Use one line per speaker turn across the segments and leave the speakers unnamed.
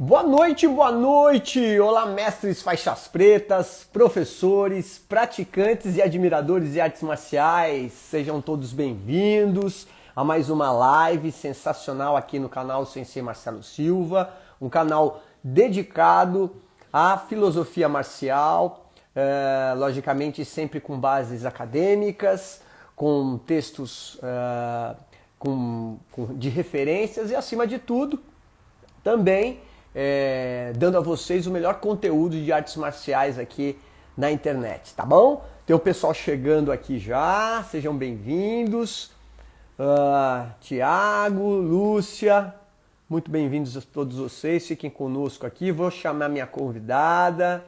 Boa noite, boa noite! Olá, mestres faixas pretas, professores, praticantes e admiradores de artes marciais. Sejam todos bem-vindos a mais uma live sensacional aqui no canal Sensei Marcelo Silva, um canal dedicado à filosofia marcial, logicamente sempre com bases acadêmicas, com textos de referências e, acima de tudo, também dando a vocês o melhor conteúdo de artes marciais aqui na internet, tá bom? Tem o pessoal chegando aqui já, sejam bem-vindos. Tiago, Lúcia, muito bem-vindos a todos vocês, fiquem conosco aqui. Vou chamar minha convidada,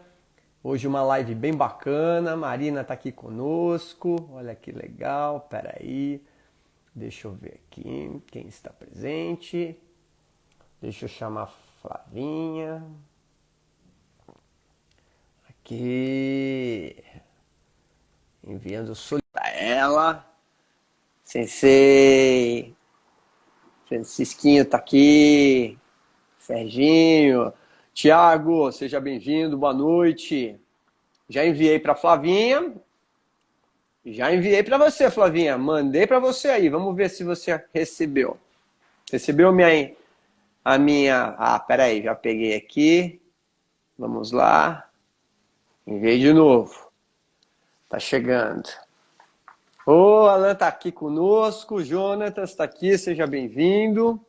hoje uma live bem bacana, Marina tá aqui conosco, olha que legal, peraí, deixa eu ver aqui quem está presente. Deixa eu chamar a Flavinha. Aqui. Enviando solidão para ela. Sensei. Francisquinho tá aqui. Serginho. Tiago, seja bem-vindo. Boa noite. Já enviei para Flavinha. Já enviei para você, Flavinha. Mandei para você aí. Vamos ver se você recebeu. Recebeu a minha... peraí, já peguei aqui. Vamos lá. Enviei de novo. Tá chegando. Ô, Alan tá aqui conosco. O Jonatas tá aqui, seja bem-vindo.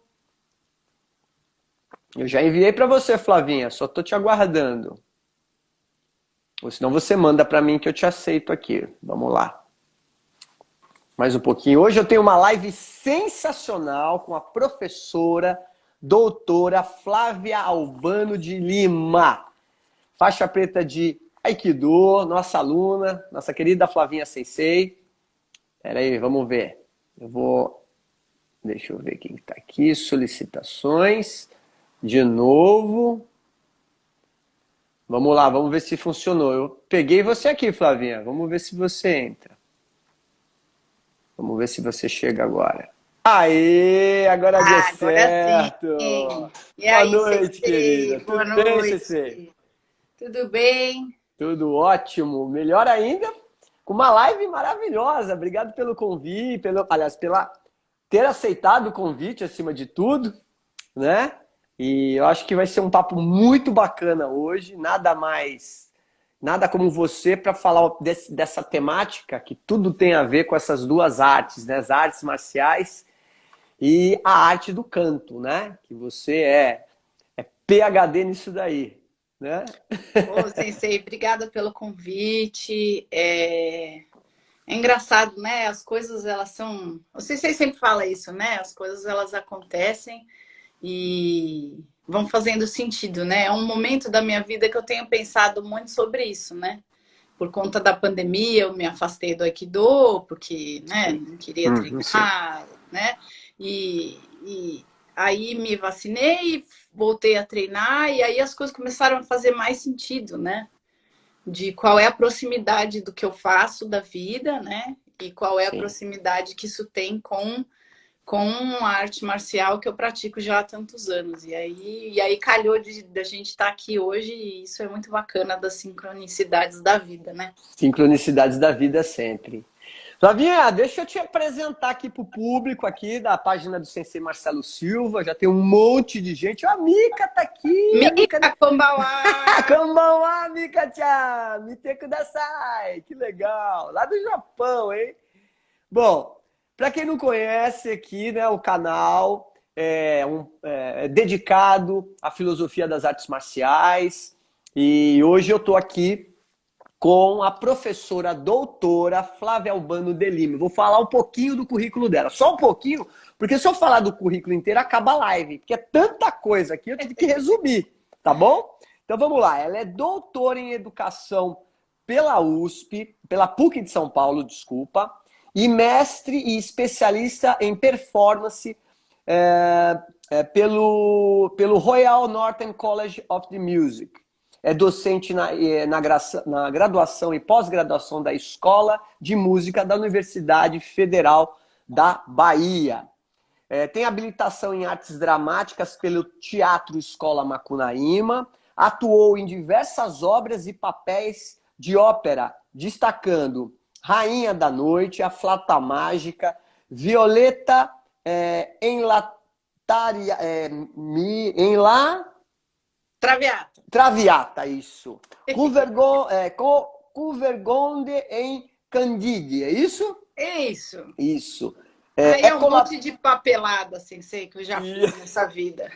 Eu já enviei para você, Flavinha. Só tô te aguardando. Ou senão você manda para mim que eu te aceito aqui. Vamos lá. Mais um pouquinho. Hoje eu tenho uma live sensacional com a professora doutora Flávia Albano de Lima, faixa preta de Aikido, nossa aluna, nossa querida Flavinha Sensei. Espera aí, vamos ver. Deixa eu ver quem está aqui. Solicitações. De novo. Vamos lá, vamos ver se funcionou. Eu peguei você aqui, Flavinha. Vamos ver se você entra. Vamos ver se você chega agora. Aê, agora deu certo!
Sim. E
Boa
aí,
noite,
Sensei?
querida.
Boa
Tudo bem,
noite.
Sensei?
Tudo bem?
Tudo ótimo. Melhor ainda, com uma live maravilhosa. Obrigado pelo convite, pela ter aceitado o convite, acima de tudo, né? E eu acho que vai ser um papo muito bacana hoje. Nada como você para falar dessa temática que tudo tem a ver com essas duas artes, né? As artes marciais e a arte do canto, né? Que você é PhD nisso daí, né?
Ô, Sensei, obrigada pelo convite. É engraçado, né? As coisas, elas são... O Sensei sempre fala isso, né? As coisas, elas acontecem e vão fazendo sentido, né? É um momento da minha vida que eu tenho pensado muito sobre isso, né? Por conta da pandemia, eu me afastei do Aikido, porque, né, não queria
Sim.
treinar, né? E aí me vacinei, voltei a treinar, e aí as coisas começaram a fazer mais sentido, né? De qual é a proximidade do que eu faço da vida, né? E qual é a
Sim.
proximidade que isso tem com a arte marcial que eu pratico já há tantos anos. E aí calhou da gente estar aqui hoje, e isso é muito bacana das sincronicidades da vida, né?
Sincronicidades da vida sempre. Flavinha, deixa eu te apresentar aqui para o público aqui da página do Sensei Marcelo Silva. Já tem um monte de gente. A Mika tá aqui.
Mika Kombawa!
Konbanwa, Mika-chan! Mite kudasai! Que legal! Lá do Japão, hein? Bom, para quem não conhece aqui, né, o canal é dedicado à filosofia das artes marciais. E hoje eu tô aqui com a professora doutora Flávia Albano de Lima. Vou falar um pouquinho do currículo dela, só um pouquinho, porque se eu falar do currículo inteiro, acaba a live, porque é tanta coisa aqui, eu tenho que resumir, tá bom? Então vamos lá, ela é doutora em educação pela USP, pela PUC de São Paulo, desculpa, e mestre e especialista em performance pelo Royal Northern College of the Music. É docente na graduação e pós-graduação da Escola de Música da Universidade Federal da Bahia. Tem habilitação em artes dramáticas pelo Teatro Escola Macunaíma. Atuou em diversas obras e papéis de ópera, destacando Rainha da Noite, A Flauta Mágica, Violeta em La Traviata, isso. Cuvergonde em Candide, é isso?
É isso.
Isso.
Aí é um monte de papelada, sensei, que eu já fiz nessa vida.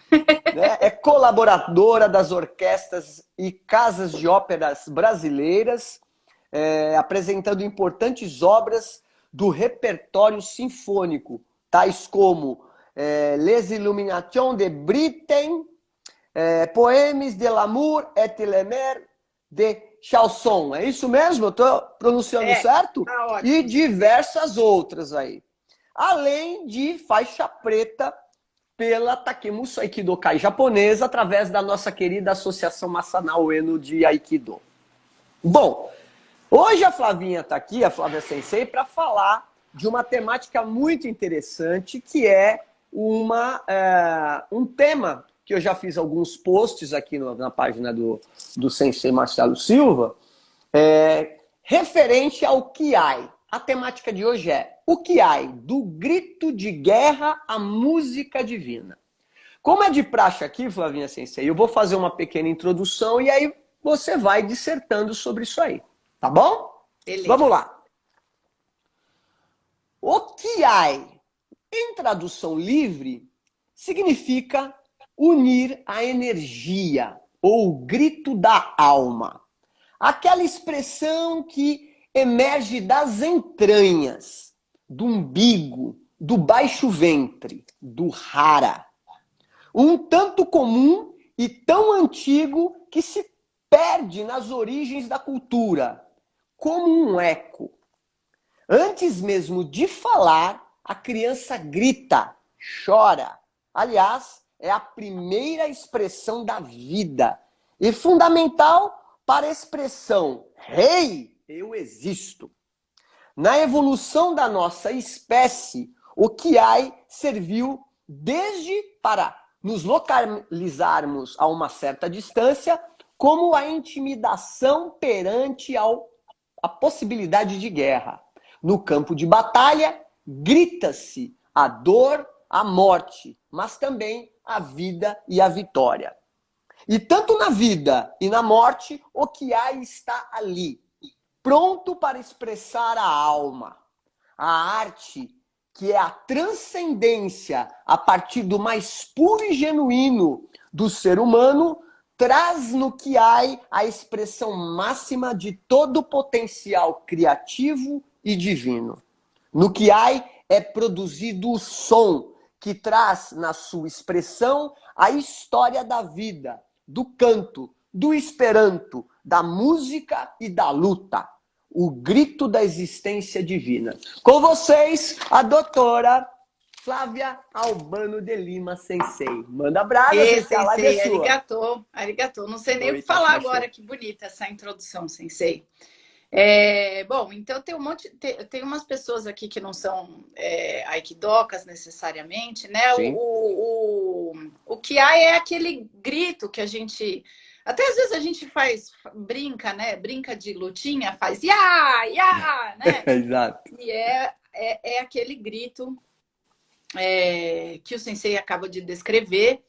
É colaboradora das orquestras e casas de óperas brasileiras, apresentando importantes obras do repertório sinfônico, tais como Les Illuminations de Britten, Poemes de l'amour et le mer de Chausson. É isso mesmo? Eu estou pronunciando certo?
Tá ótimo.
E diversas outras aí. Além de faixa preta pela Takemuso Aikidokai japonesa, através da nossa querida Associação Masana Ueno de Aikido. Bom, hoje a Flavinha está aqui, a Flávia Sensei, para falar de uma temática muito interessante, que é um tema que eu já fiz alguns posts aqui na página do Sensei Marcelo Silva, referente ao Kiai. A temática de hoje é o Kiai, do grito de guerra à música divina. Como é de praxe aqui, Flavinha Sensei, eu vou fazer uma pequena introdução e aí você vai dissertando sobre isso aí, tá bom?
Beleza.
Vamos lá. O Kiai, em tradução livre, significa unir a energia ou grito da alma. Aquela expressão que emerge das entranhas, do umbigo, do baixo ventre, do hara. Um tanto comum e tão antigo que se perde nas origens da cultura, como um eco. Antes mesmo de falar, a criança grita, chora. Aliás, é a primeira expressão da vida e fundamental para a expressão "Rei, eu existo". Na evolução da nossa espécie, o Kiai serviu desde para nos localizarmos a uma certa distância, como a intimidação perante a possibilidade de guerra. No campo de batalha, grita-se a dor, a morte, mas também a vida e a vitória. E tanto na vida e na morte, o Kiai está ali, pronto para expressar a alma. A arte, que é a transcendência a partir do mais puro e genuíno do ser humano, traz no Kiai a expressão máxima de todo o potencial criativo e divino. No Kiai é produzido o som, que traz na sua expressão a história da vida, do canto, do esperanto, da música e da luta. O grito da existência divina. Com vocês, a doutora Flávia Albano de Lima Sensei. Manda brasa,
Sensei,
a live é sua.
arigatô, arigatô. Não sei nem o que falar agora, que bonita essa introdução, Sensei. Bom, então tem umas pessoas aqui que não são aikidokas necessariamente, né? O Kiai é aquele grito que a gente... Até às vezes a gente brinca, né? Brinca de lutinha, faz ya, ya, né?
Exato.
E é aquele grito que o Sensei acaba de descrever,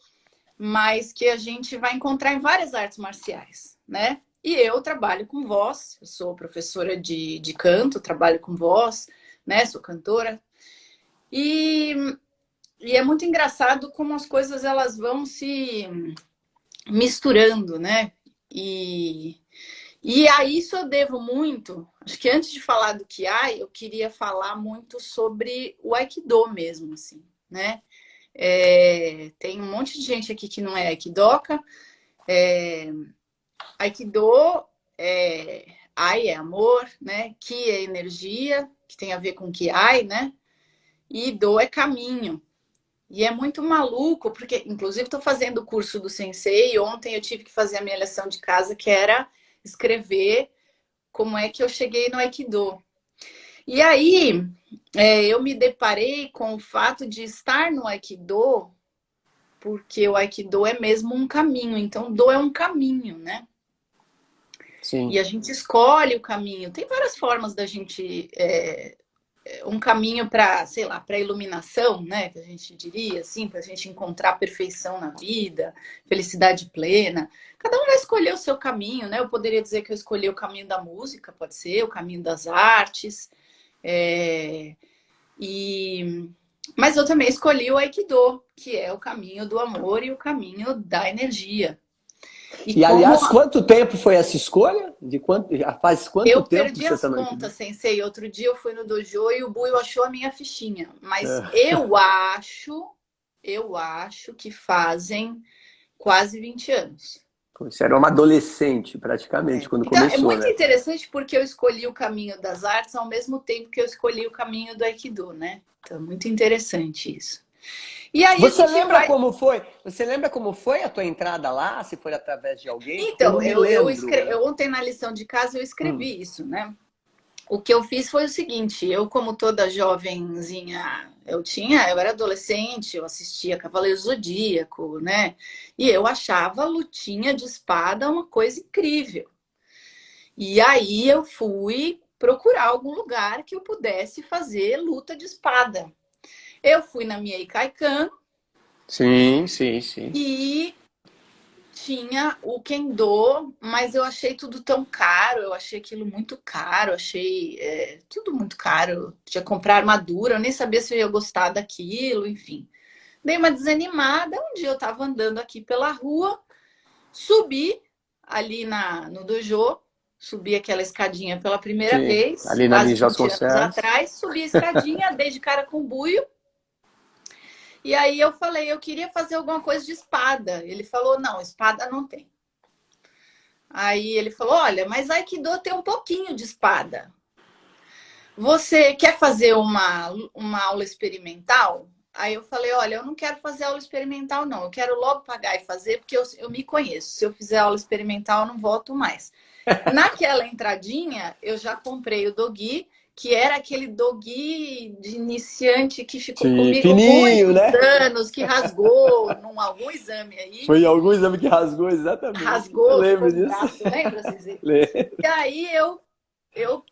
mas que a gente vai encontrar em várias artes marciais, né? E eu trabalho com voz, eu sou professora de canto, trabalho com voz, né? Sou cantora. E é muito engraçado como as coisas elas vão se misturando, né? E a isso eu devo muito. Acho que antes de falar do Kiai, eu queria falar muito sobre o Aikido mesmo, assim, né? Tem um monte de gente aqui que não é Aikidoka. Aikido Ai é amor, né? Ki é energia, que tem a ver com Kiai, né? E Do é caminho. E é muito maluco, porque, inclusive, estou fazendo o curso do Sensei e ontem eu tive que fazer a minha lição de casa, que era escrever como é que eu cheguei no Aikido. E aí, eu me deparei com o fato de estar no Aikido, porque o Aikido é mesmo um caminho, então Do é um caminho, né? E
Sim.
a gente escolhe o caminho. Tem várias formas da gente. Um caminho para, sei lá, para iluminação, né? Que a gente diria, assim, para a gente encontrar perfeição na vida, felicidade plena. Cada um vai escolher o seu caminho, né? Eu poderia dizer que eu escolhi o caminho da música, pode ser, o caminho das artes. É, e... Mas eu também escolhi o Aikido, que é o caminho do amor e o caminho da energia. E
E,
como
aliás, quanto tempo foi essa escolha? Faz quanto
eu
tempo
perdi
você
as
está no Aikido?
contas, sensei. Outro dia eu fui no dojo e o Buio achou a minha fichinha. Mas
É.
eu acho que fazem quase 20 anos.
Você era uma adolescente, praticamente, quando
Então, é
começou,
muito
né?
interessante porque eu escolhi o caminho das artes ao mesmo tempo que eu escolhi o caminho do Aikido, né? Então, é muito interessante isso. E aí a
Você
gente
lembra
vai.
como foi? Você lembra como foi a tua entrada lá? Se foi através de alguém? Porque eu
Então,
não me lembro, né?
eu ontem na lição de casa eu
Hum,
escrevi isso, né? O que eu fiz foi o seguinte, eu como toda jovenzinha, eu era adolescente, eu assistia Cavaleiro Zodíaco, né? E eu achava a lutinha de espada uma coisa incrível. E aí eu fui procurar algum lugar que eu pudesse fazer luta de espada. Eu fui na minha Ikaikan
sim, sim, sim.
e tinha o Kendo, mas eu achei tudo tão caro, eu achei aquilo muito caro, achei tudo muito caro. Tinha que comprar armadura, eu nem sabia se eu ia gostar daquilo, enfim. Dei uma desanimada. Um dia eu estava andando aqui pela rua, subi ali no dojo, subi aquela escadinha pela primeira
Sim.
vez,
Ali na
quase
Luiz
20 anos
Vasconcelos.
atrás, subi a escadinha, dei de cara com o buio. E aí eu falei, eu queria fazer alguma coisa de espada. Ele falou, não, espada não tem. Aí ele falou, olha, mas Aikido tem um pouquinho de espada. Você quer fazer uma aula experimental? Aí eu falei, olha, eu não quero fazer aula experimental, não. Eu quero logo pagar e fazer, porque eu me conheço. Se eu fizer aula experimental, eu não volto mais. Naquela entradinha, eu já comprei o dogi, que era aquele dogi de iniciante que ficou
Sim,
comigo
fininho,
muitos
né?
anos, que rasgou num algum exame aí,
Foi algum exame que rasgou, exatamente. Eu
rasgou, ficou
lembro
no
disso.
braço, lembra, Zizi?
Lembro.
E aí eu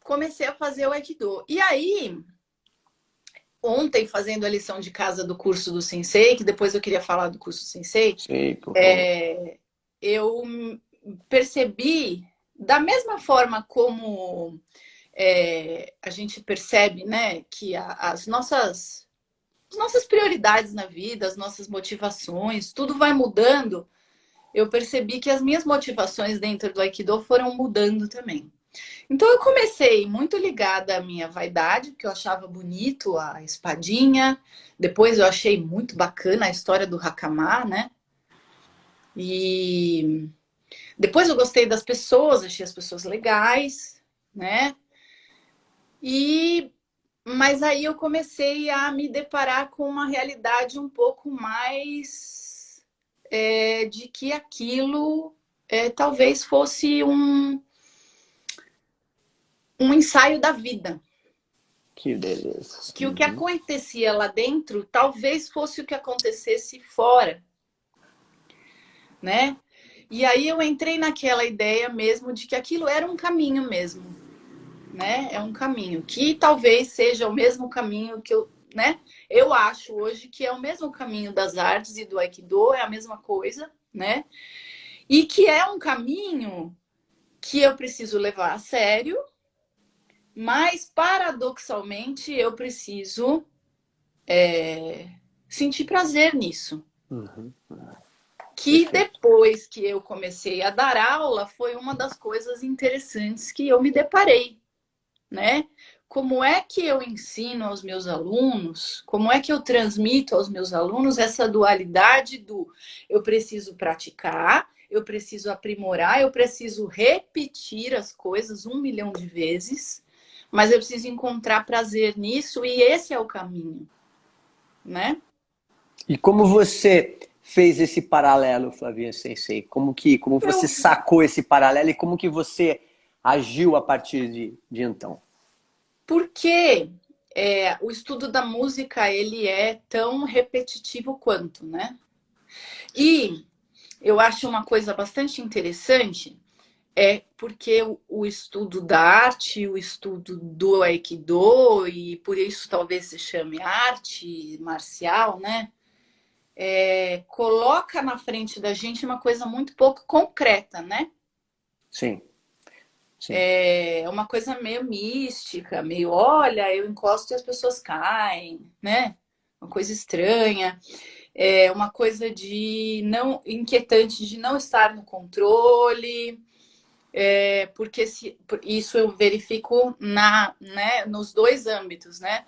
comecei a fazer o Aikido. E aí, ontem, fazendo a lição de casa do curso do Sensei, que depois eu queria falar do curso do Sensei,
Sim, por favor.
eu percebi, da mesma forma como a gente percebe, né, que as nossas prioridades na vida, as nossas motivações, tudo vai mudando. Eu percebi que as minhas motivações dentro do Aikido foram mudando também. Então eu comecei muito ligada à minha vaidade, porque eu achava bonito a espadinha. Depois eu achei muito bacana a história do Hakama, né? E depois eu gostei das pessoas, achei as pessoas legais, né? E mas aí eu comecei a me deparar com uma realidade um pouco mais de que aquilo talvez fosse um ensaio da vida.
Que beleza.
Que o que acontecia lá dentro talvez fosse o que acontecesse fora, né? E aí eu entrei naquela ideia mesmo de que aquilo era um caminho mesmo, né? É um caminho que talvez seja o mesmo caminho que eu, né? Eu acho hoje que é o mesmo caminho das artes e do Aikido, é a mesma coisa, né? E que é um caminho que eu preciso levar a sério, mas paradoxalmente eu preciso sentir prazer nisso.
Uhum.
Que
Perfeito.
depois que eu comecei a dar aula, foi uma das coisas interessantes que eu me deparei, né? Como é que eu ensino aos meus alunos, como é que eu transmito aos meus alunos essa dualidade do eu preciso praticar, eu preciso aprimorar, eu preciso repetir as coisas 1 milhão de vezes, mas eu preciso encontrar prazer nisso e esse é o caminho, né?
E como você fez esse paralelo, Flavinha Sensei? Como você sacou esse paralelo e como que você agiu a partir de então?
Por que o estudo da música ele é tão repetitivo quanto, né? E eu acho uma coisa bastante interessante porque o estudo da arte, o estudo do Aikido, e por isso talvez se chame arte marcial, né? Coloca na frente da gente uma coisa muito pouco concreta, né?
Sim, sim.
É uma coisa meio mística, meio, olha, eu encosto e as pessoas caem, né? Uma coisa estranha. É uma coisa de não inquietante de não estar no controle. Porque isso eu verifico né, nos dois âmbitos, né?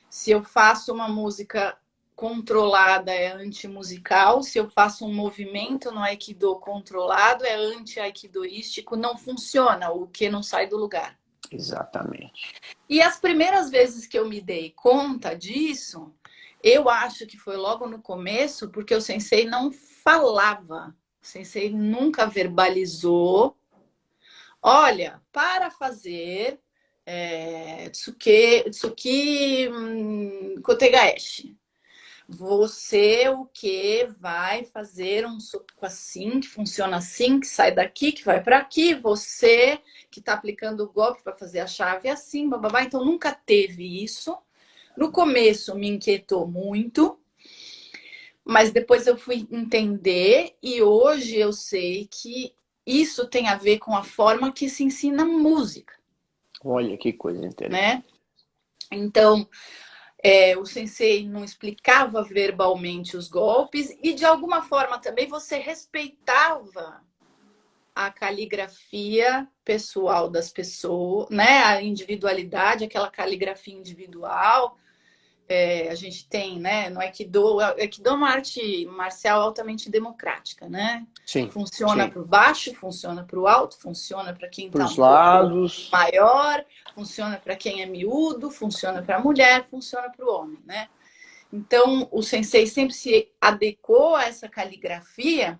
Se eu faço uma música controlada é antimusical, se eu faço um movimento no Aikido controlado é anti-aikidoístico, não funciona, o que não sai do lugar.
Exatamente.
E as primeiras vezes que eu me dei conta disso, eu acho que foi logo no começo, porque o sensei não falava, o sensei nunca verbalizou. Olha, para fazer Tsuki Kotegaeshi, você o que vai fazer um soco assim, que funciona assim, que sai daqui, que vai para aqui, você que está aplicando o golpe vai fazer a chave assim, bababá. Então nunca teve isso. No começo me inquietou muito, mas depois eu fui entender e hoje eu sei que isso tem a ver com a forma que se ensina música.
Olha que coisa interessante.
Né? Então, o sensei não explicava verbalmente os golpes e, de alguma forma, também você respeitava a caligrafia pessoal das pessoas, né? A individualidade, aquela caligrafia individual. A gente tem, né, no Aikido, o Aikido é uma arte marcial altamente democrática, né?
Sim.
Funciona
sim.
para o baixo, funciona para o alto, funciona para quem está
Para os
um pouco
lados.
maior, funciona para quem é miúdo, funciona para a mulher, funciona para o homem, né? Então, o sensei sempre se adequou a essa caligrafia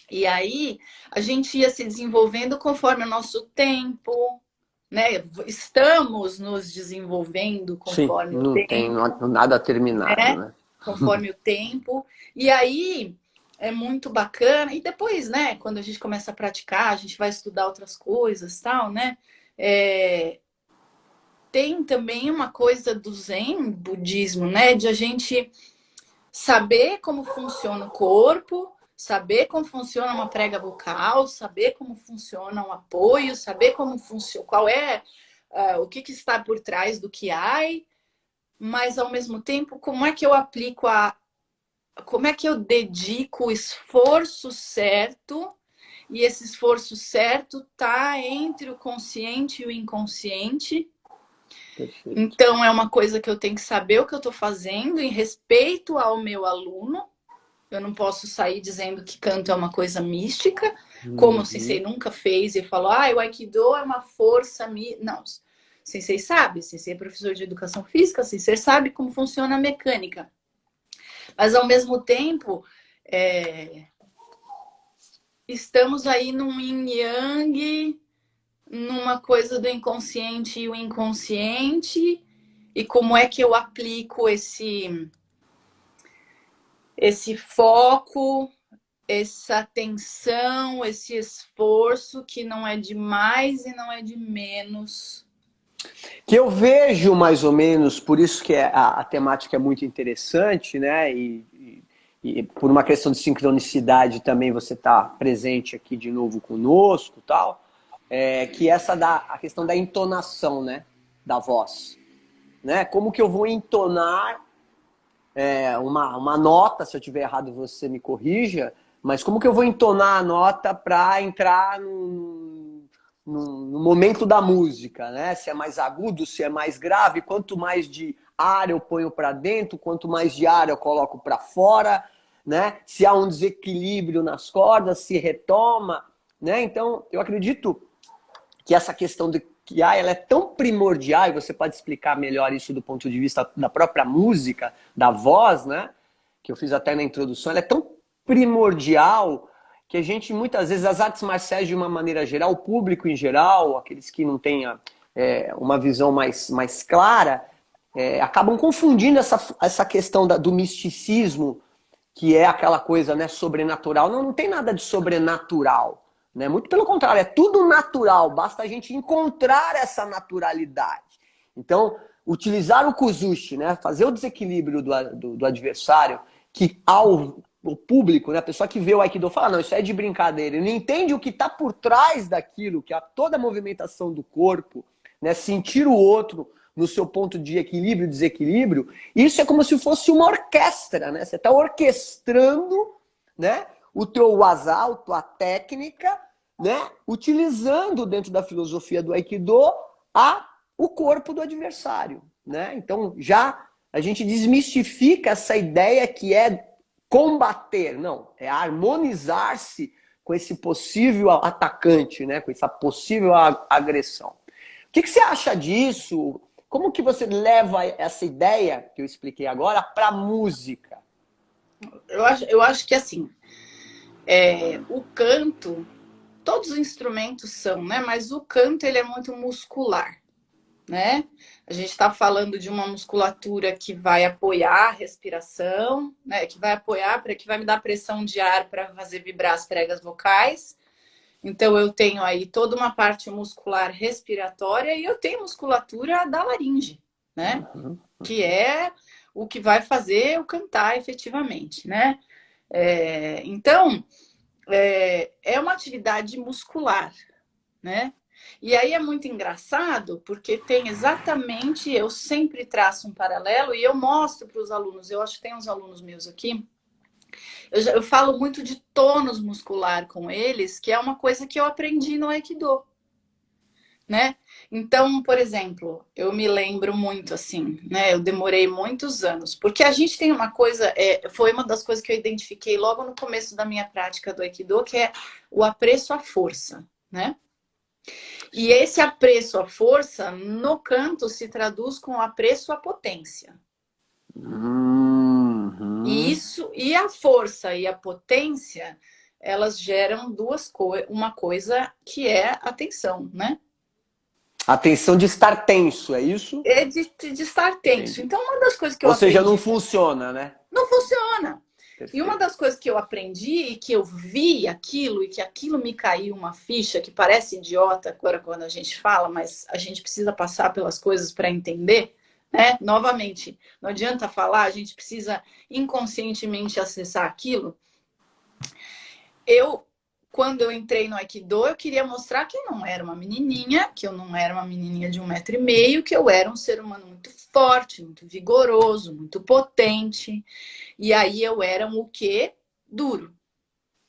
e aí a gente ia se desenvolvendo conforme o nosso tempo, né? Estamos nos desenvolvendo
Sim,
conforme o
não tem
tempo,
nada terminado,
né?
né?
Conforme o tempo. E aí é muito bacana. E depois, né, quando a gente começa a praticar, a gente vai estudar outras coisas, tal, né? Tem também uma coisa do Zen budismo, né? De a gente saber como funciona o corpo, saber como funciona uma prega vocal, saber como funciona um apoio, saber como funciona, qual é o que está por trás do que há, mas ao mesmo tempo, como é que eu aplico como é que eu dedico o esforço certo, e esse esforço certo tá entre o consciente e o inconsciente.
Perfeito.
Então, é uma coisa que eu tenho que saber o que eu estou fazendo em respeito ao meu aluno. Eu não posso sair dizendo que canto é uma coisa mística, como o sensei nunca fez e falou, o Aikido é uma força... Não, o sensei sabe, o sensei é professor de educação física, o sensei sabe como funciona a mecânica. Mas, ao mesmo tempo, estamos aí num yin-yang, numa coisa do inconsciente e o inconsciente, e como é que eu aplico esse foco, essa atenção, esse esforço que não é de mais e não é de menos.
Que eu vejo mais ou menos, por isso que a temática é muito interessante, né? E por uma questão de sincronicidade também você está presente aqui de novo conosco, tal, que a questão da entonação, né? Da voz, né? Como que eu vou entonar uma nota? Se eu tiver errado, você me corrija. Mas como que eu vou entonar a nota para entrar no momento da música, né? Se é mais agudo, se é mais grave, quanto mais de ar eu ponho para dentro, quanto mais de ar eu coloco para fora, né? Se há um desequilíbrio nas cordas, se retoma, né? Então, eu acredito que essa questão de que ela é tão primordial, e você pode explicar melhor isso do ponto de vista da própria música, da voz, né? Que eu fiz até na introdução, ela é tão primordial que a gente, muitas vezes, as artes marciais de uma maneira geral, o público em geral, aqueles que não têm uma visão mais clara, acabam confundindo essa questão do misticismo, que é aquela coisa, né, sobrenatural. Não tem nada de sobrenatural, né? Muito pelo contrário, é tudo natural, basta a gente encontrar essa naturalidade. Então, utilizar o kuzushi, né, fazer o desequilíbrio do adversário, que o público, né, a pessoa que vê o Aikido fala, não, isso é de brincadeira, ele não entende o que está por trás daquilo, que é toda a movimentação do corpo, né, sentir o outro no seu ponto de equilíbrio e desequilíbrio, isso é como se fosse uma orquestra, né? Você está orquestrando, né, o teu waza, a tua técnica, né, utilizando dentro da filosofia do Aikido o corpo do adversário, né? Então já a gente desmistifica essa ideia que é combater, não, é harmonizar-se com esse possível atacante, né, com essa possível agressão. O que você acha disso? Como que você leva essa ideia que eu expliquei agora para a música?
Eu acho que assim, o canto, todos os instrumentos são, né? Mas o canto ele é muito muscular, né? A gente está falando de uma musculatura que vai apoiar a respiração, né? Que vai apoiar, que vai me dar pressão de ar para fazer vibrar as pregas vocais. Então, eu tenho aí toda uma parte muscular respiratória e eu tenho musculatura da laringe, né? Que é o que vai fazer eu cantar efetivamente, né? Então, é uma atividade muscular, né? E aí é muito engraçado porque tem exatamente, eu sempre traço um paralelo e eu mostro para os alunos, eu acho que tem uns alunos meus aqui, eu falo muito de tônus muscular com eles, que é uma coisa que eu aprendi no Aikido, né? Então, por exemplo, eu me lembro muito assim, né? Eu demorei muitos anos, porque a gente tem uma coisa, foi uma das coisas que eu identifiquei logo no começo da minha prática do Aikido, que é o apreço à força, né? E esse apreço à força, no canto, se traduz com apreço à potência. E a força e a potência, elas geram uma coisa que é a tensão, né?
A tensão de estar tenso, é isso?
É de estar tenso.
Entendi.
Então, uma das coisas que eu
Ou seja,
aprendi...
não funciona, né?
Não funciona.
Perfeito.
E uma das coisas que eu aprendi e que eu vi aquilo e que aquilo me caiu uma ficha que parece idiota agora quando a gente fala, mas a gente precisa passar pelas coisas para entender, né? Novamente, não adianta falar, a gente precisa inconscientemente acessar aquilo. Quando eu entrei no Aikido, eu queria mostrar que eu não era uma menininha, que eu não era uma menininha de 1,5 m, que eu era um ser humano muito forte, muito vigoroso, muito potente. E aí eu era um quê? Duro.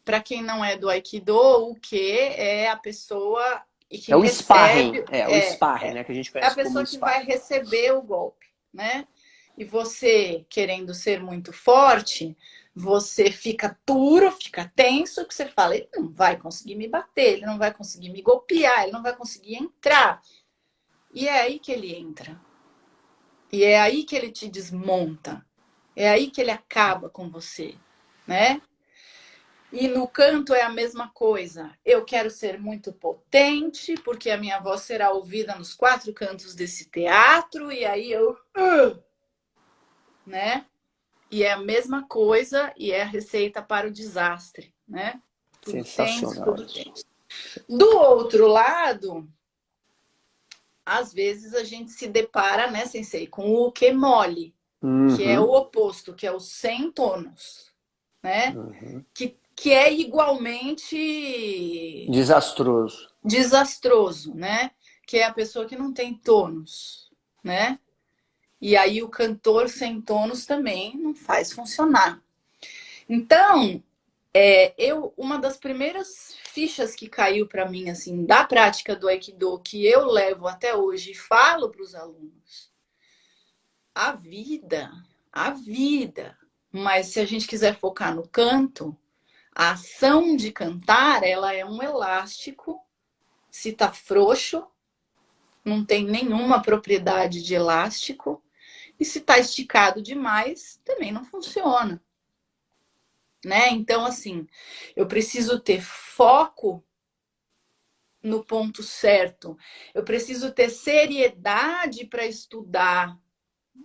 Para quem não é do Aikido, o quê é a pessoa que
é o
recebe...
sparring, o sparring, né? Que a gente
É a
conhece como
pessoa que
sparring.
vai receber o golpe, né? E você, querendo ser muito forte, você fica duro, fica tenso, que você fala, ele não vai conseguir me bater, ele não vai conseguir me golpear, ele não vai conseguir entrar. E é aí que ele entra. E é aí que ele te desmonta. É aí que ele acaba com você, né? E no canto é a mesma coisa. Eu quero ser muito potente, porque a minha voz será ouvida nos 4 cantos desse teatro, e aí eu... né? E é a mesma coisa e é a receita para o desastre, né? Tudo tenso, tudo tenso. Do outro lado, às vezes a gente se depara, né, Sensei, com o que mole, que é o oposto, que é o sem tônus, né? Que é igualmente... desastroso, né? Que é a pessoa que não tem tônus, né? E aí o cantor sem tônus também não faz funcionar. Então, uma das primeiras fichas que caiu para mim, assim, da prática do Aikido, que eu levo até hoje e falo para os alunos, a vida, mas se a gente quiser focar no canto, a ação de cantar, ela é um elástico, se tá frouxo, não tem nenhuma propriedade de elástico, e se tá esticado demais, também não funciona. Né? Então, assim, eu preciso ter foco no ponto certo. Eu preciso ter seriedade para estudar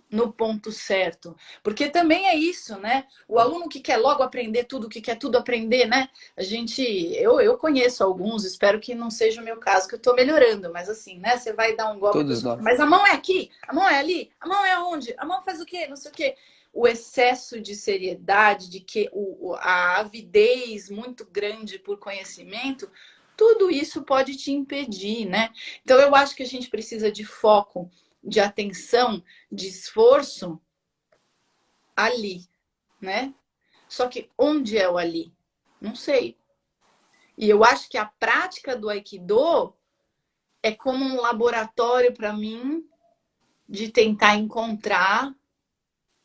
no ponto certo. Porque também é isso, né? O aluno que quer logo aprender tudo, que quer tudo aprender, né? Eu conheço alguns, espero que não seja o meu caso, que eu tô melhorando, mas assim, né? Você vai dar um golpe, a
Todos
pessoa fala,
nós.
mas a mão é aqui, a mão é ali, a mão é onde? A mão faz o quê? Não sei o quê. O excesso de seriedade, de que a avidez muito grande por conhecimento, tudo isso pode te impedir, né? Então eu acho que a gente precisa de foco, de atenção, de esforço ali, né? Só que onde é o ali? Não sei. E eu acho que a prática do Aikido é como um laboratório para mim de tentar encontrar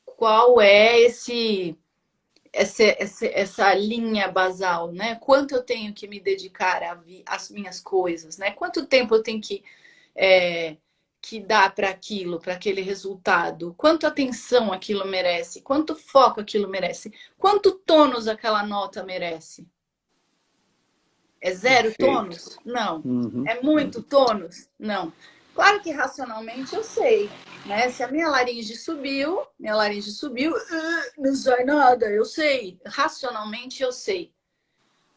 qual é essa linha basal, né? Quanto eu tenho que me dedicar às minhas coisas, né? Quanto tempo eu tenho é, que dar para aquilo, para aquele resultado? Quanto atenção aquilo merece? Quanto foco aquilo merece? Quanto tônus aquela nota merece? É zero
Perfeito.
tônus? Não.
Uhum,
É muito
uhum.
tônus? Não. Claro que racionalmente eu sei, né? Se a minha laringe subiu, não sai nada, eu sei. Racionalmente eu sei.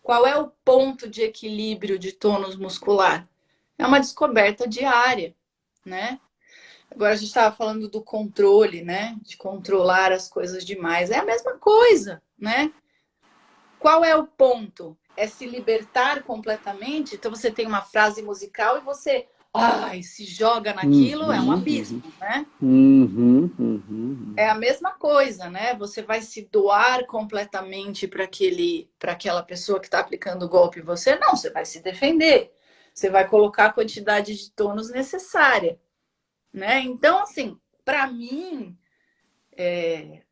Qual é o ponto de equilíbrio de tônus muscular? É uma descoberta diária, né? Agora a gente estava falando do controle, né? De controlar as coisas demais. É a mesma coisa, né? Qual é o ponto? É se libertar completamente? Então você tem uma frase musical e você, ai, se joga naquilo, é um
Uhum,
abismo, né?
uhum, uhum,
É a mesma coisa, né? Você vai se doar completamente para aquela pessoa que está aplicando o golpe em você? Não, você vai se defender. Você vai colocar a quantidade de tônus necessária, né? Então, assim, para mim,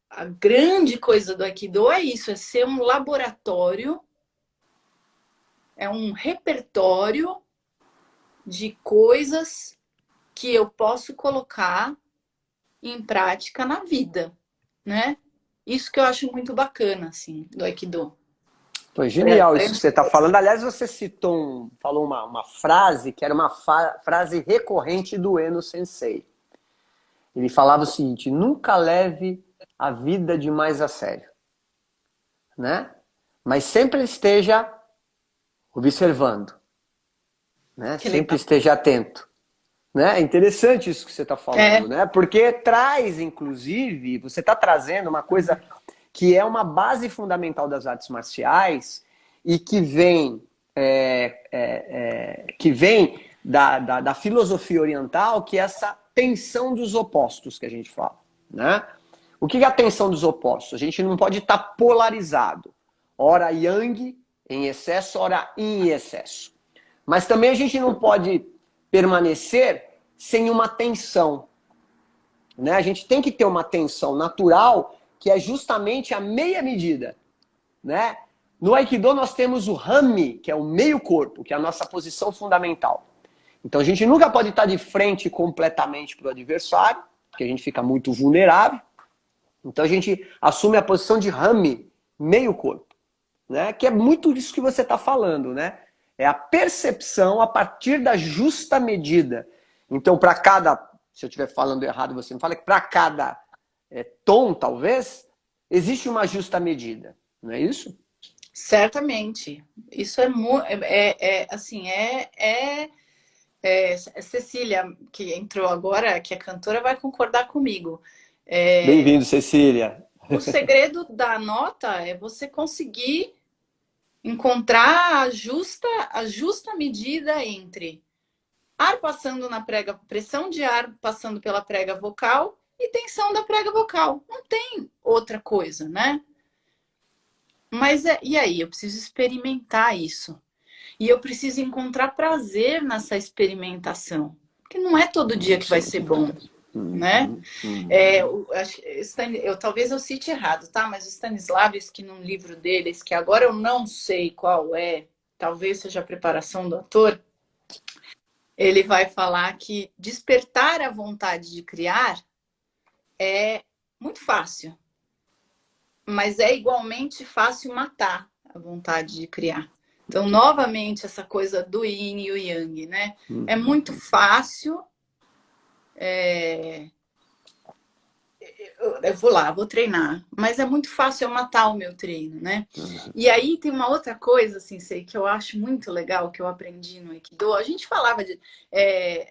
a grande coisa do Aikido é isso, é ser um laboratório, é um repertório de coisas que eu posso colocar em prática na vida, né? Isso que eu acho muito bacana, assim, do Aikido.
Foi
É,
genial isso que você está falando. Aliás, você citou, falou uma frase que era uma frase recorrente do Eno Sensei. Ele falava o seguinte: nunca leve a vida demais a sério, né? Mas sempre esteja observando, né?
que
Sempre
legal.
esteja atento, né? É interessante isso que você está falando,
É,
né? Porque traz, inclusive, você está trazendo uma coisa que é uma base fundamental das artes marciais e que vem da filosofia oriental, que é essa tensão dos opostos que a gente fala, né? O que é a tensão dos opostos? A gente não pode estar polarizado. Ora yang em excesso, ora yin em excesso. Mas também a gente não pode permanecer sem uma tensão, né? A gente tem que ter uma tensão natural, que é justamente a meia medida, né? No Aikido nós temos o Rami, que é o meio corpo, que é a nossa posição fundamental. Então a gente nunca pode estar de frente completamente para o adversário, porque a gente fica muito vulnerável. Então a gente assume a posição de Rami, meio corpo, né? Que é muito disso que você está falando, né? É a percepção a partir da justa medida. Então, para cada, se eu estiver falando errado, você me fala que para cada tom, talvez, existe uma justa medida, não é isso?
certamente. Isso é muito, assim, Cecília, que entrou agora, que é cantora, vai concordar comigo. É,
Bem-vindo, Cecília.
o segredo da nota é você conseguir encontrar a justa medida entre ar passando na prega, pressão de ar passando pela prega vocal e tensão da prega vocal. Não tem outra coisa, né? Mas e aí? Eu preciso experimentar isso. E eu preciso encontrar prazer nessa experimentação. Porque não é todo dia que vai ser bom, né? Talvez eu cite errado, tá? Mas o Stanislavski, num livro deles, que agora eu não sei qual é, talvez seja a preparação do ator, ele vai falar que despertar a vontade de criar é muito fácil, mas é igualmente fácil matar a vontade de criar. Então, novamente, essa coisa do yin e o yang, né? É muito fácil. Eu vou lá, vou treinar, mas é muito fácil eu matar o meu treino, né? E aí tem uma outra coisa, assim, sei, que eu acho muito legal, que eu aprendi no Aikido. A gente falava de.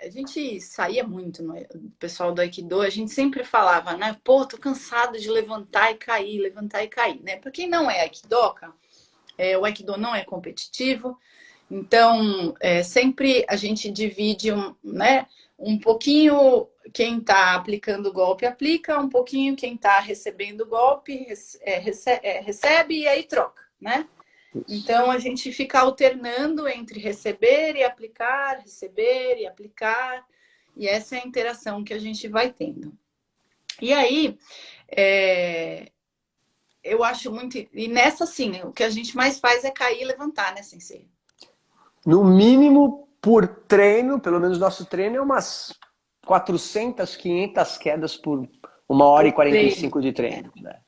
A gente saía muito, o pessoal do Aikido, a gente sempre falava, né? Pô, tô cansado de levantar e cair, né? Pra quem não é Aikidoka, o Aikido não é competitivo, então sempre a gente divide né, um pouquinho quem está aplicando o golpe aplica, um pouquinho quem está recebendo o golpe recebe e aí troca, né? Então a gente fica alternando entre receber e aplicar, receber e aplicar, e essa é a interação que a gente vai tendo. E aí, eu acho muito. E nessa, sim, o que a gente mais faz é cair e levantar, né, Sensei?
No mínimo, por treino, pelo menos nosso treino é umas 400, 500 quedas por 1h e 45 de treino. Né?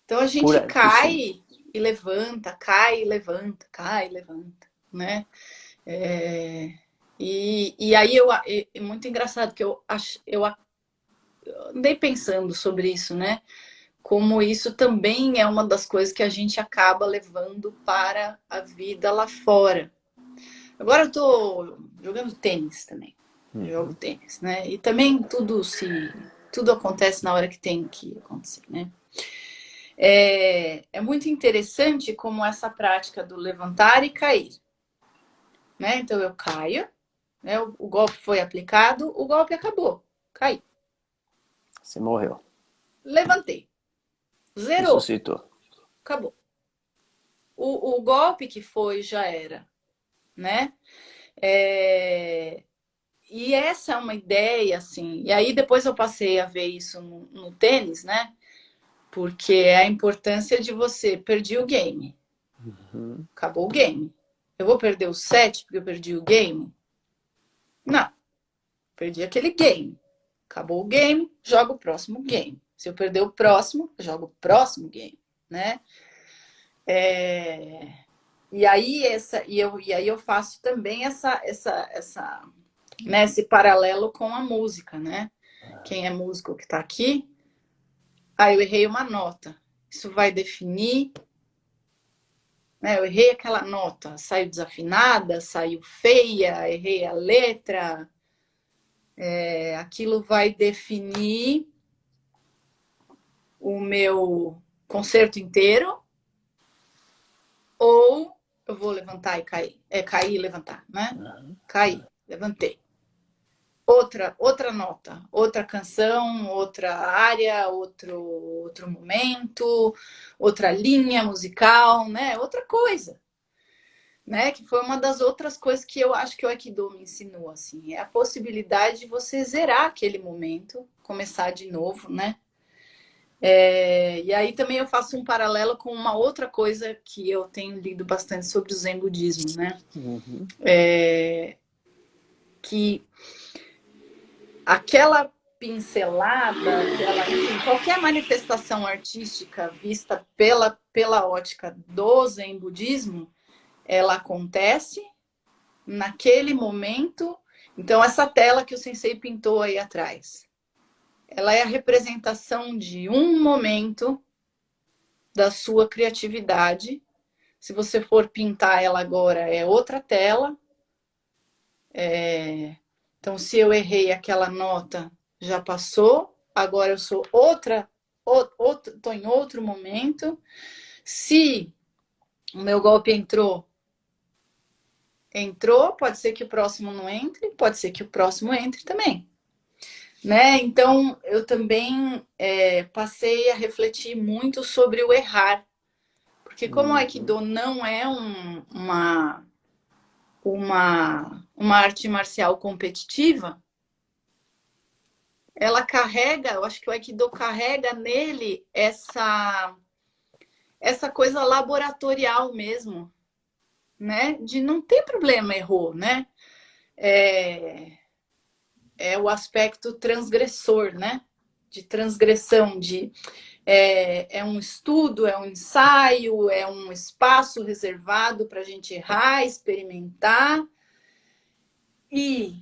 Então a gente cai e levanta, cai e levanta, cai e levanta, né? E aí é muito engraçado que eu andei pensando sobre isso, né? Como isso também é uma das coisas que a gente acaba levando para a vida lá fora. Agora eu tô jogando tênis também. Jogo tênis, né? E também tudo acontece na hora que tem que acontecer, né? É muito interessante como essa prática do levantar e cair, né? Então eu caio, né? O golpe foi aplicado, o golpe acabou, caí.
Você morreu.
Levantei, zerou,
Ressuscitou.
acabou. O golpe que foi já era, né? E essa é uma ideia, assim. E aí depois eu passei a ver isso no tênis, né? Porque é a importância de você perder o game. Acabou o game. Eu vou perder o set porque eu perdi o game? Não. Perdi aquele game. Acabou o game, jogo o próximo game. Se eu perder o próximo, eu jogo o próximo game, né? E aí eu faço também né, esse paralelo com a música, né? Quem é músico que está aqui, eu errei uma nota. Isso vai definir, né? Eu errei aquela nota, saiu desafinada, saiu feia, errei a letra. Aquilo vai definir o meu concerto inteiro, ou eu vou levantar e cair. Cair e levantar, né? Caí, levantei. Outra nota, outra canção, outra área, outro momento, outra linha musical, né? Outra coisa, né? Que foi uma das outras coisas que eu acho que o Aikido me ensinou, assim, é a possibilidade de você zerar aquele momento, começar de novo, né? E aí também eu faço um paralelo com uma outra coisa que eu tenho lido bastante sobre o Zen budismo, né? Que aquela pincelada, enfim, qualquer manifestação artística vista pela ótica do Zen budismo, ela acontece naquele momento. Então, essa tela que o Sensei pintou aí atrás, ela é a representação de um momento da sua criatividade. Se você for pintar ela agora, é outra tela. Então, se eu errei aquela nota, já passou. Agora eu sou estou em outro momento. Se o meu golpe entrou, pode ser que o próximo não entre, pode ser que o próximo entre também. Né? Então, eu também passei a refletir muito sobre o errar. Porque como o Aikido não é uma arte marcial competitiva, ela carrega, eu acho que o Aikido carrega nele essa coisa laboratorial mesmo, né? De não ter problema, errou, né? É o aspecto transgressor, né? De transgressão, é um estudo, é um ensaio, é um espaço reservado para a gente errar, experimentar. E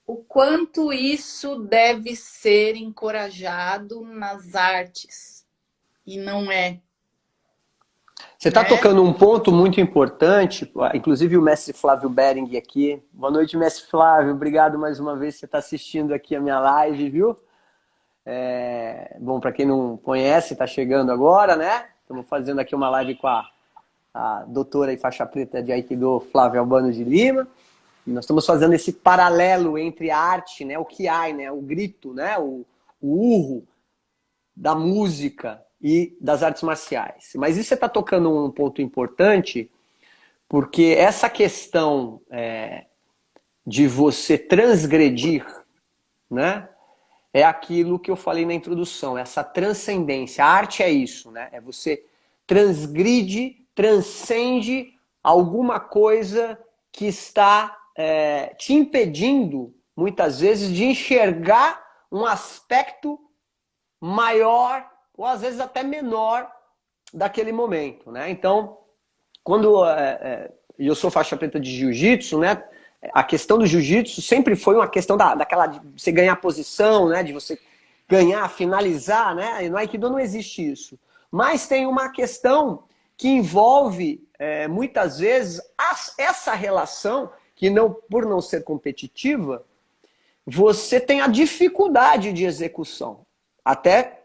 o quanto isso deve ser encorajado nas artes. E não é.
Você está tocando um ponto muito importante, inclusive o mestre Flávio Bering aqui. Boa noite, mestre Flávio. Obrigado mais uma vez por você estar assistindo aqui a minha live, viu? Bom, para quem não conhece, está chegando agora, né? Estamos fazendo aqui uma live com a doutora e faixa preta de Aikido, Flávia Albano de Lima. E nós estamos fazendo esse paralelo entre a arte, né? O Kiai, né? O grito, né? O urro da música e das artes marciais. Mas isso você está tocando um ponto importante, porque essa questão de você transgredir, né, é aquilo que eu falei na introdução, essa transcendência. A arte é isso, né? É você transgride, transcende alguma coisa que está te impedindo, muitas vezes, de enxergar um aspecto maior ou às vezes até menor daquele momento, né? Então, quando eu sou faixa preta de jiu-jitsu, né? A questão do jiu-jitsu sempre foi uma questão daquela de você ganhar posição, né? De você ganhar, finalizar, né? E no Aikido não existe isso. Mas tem uma questão que envolve muitas vezes essa relação que por não ser competitiva, você tem a dificuldade de execução. Até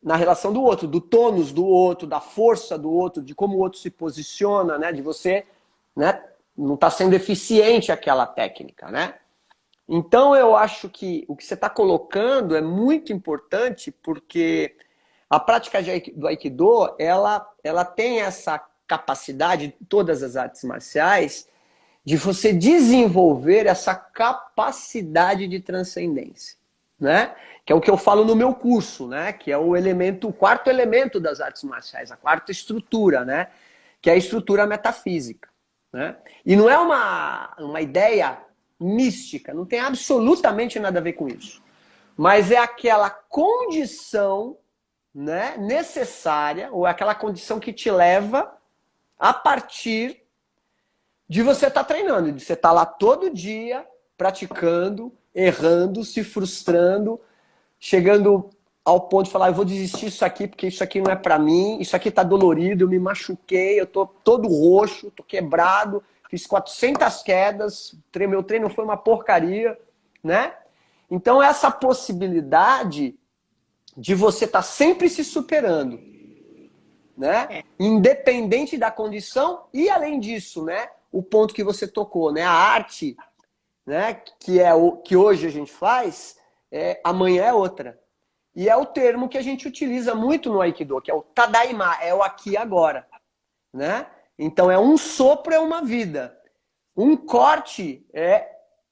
na relação do outro, do tônus do outro, da força do outro, de como o outro se posiciona, né? De você, né, não estar sendo eficiente aquela técnica, né? Então eu acho que o que você está colocando é muito importante, porque a prática do Aikido, ela tem essa capacidade, todas as artes marciais, de você desenvolver essa capacidade de transcendência, né? Que é o que eu falo no meu curso, né? Que é o quarto elemento das artes marciais, a quarta estrutura, né? Que é a estrutura metafísica, né? E não é uma ideia mística, não tem absolutamente nada a ver com isso. Mas é aquela condição, né, necessária, ou aquela condição que te leva a partir de você estar treinando, de você estar lá todo dia praticando, errando, se frustrando, chegando ao ponto de falar, eu vou desistir disso aqui porque isso aqui não é pra mim, isso aqui tá dolorido, eu me machuquei, eu tô todo roxo, tô quebrado, fiz 400 quedas, meu treino foi uma porcaria, né? Então essa possibilidade de você estar sempre se superando, né? Independente da condição e além disso, né? O ponto que você tocou, né? A arte, né? Que é o que hoje a gente faz, amanhã é outra. E é o termo que a gente utiliza muito no Aikido, que é o Tadaima, é o aqui e agora, né? Então é um sopro, é uma vida. Um corte é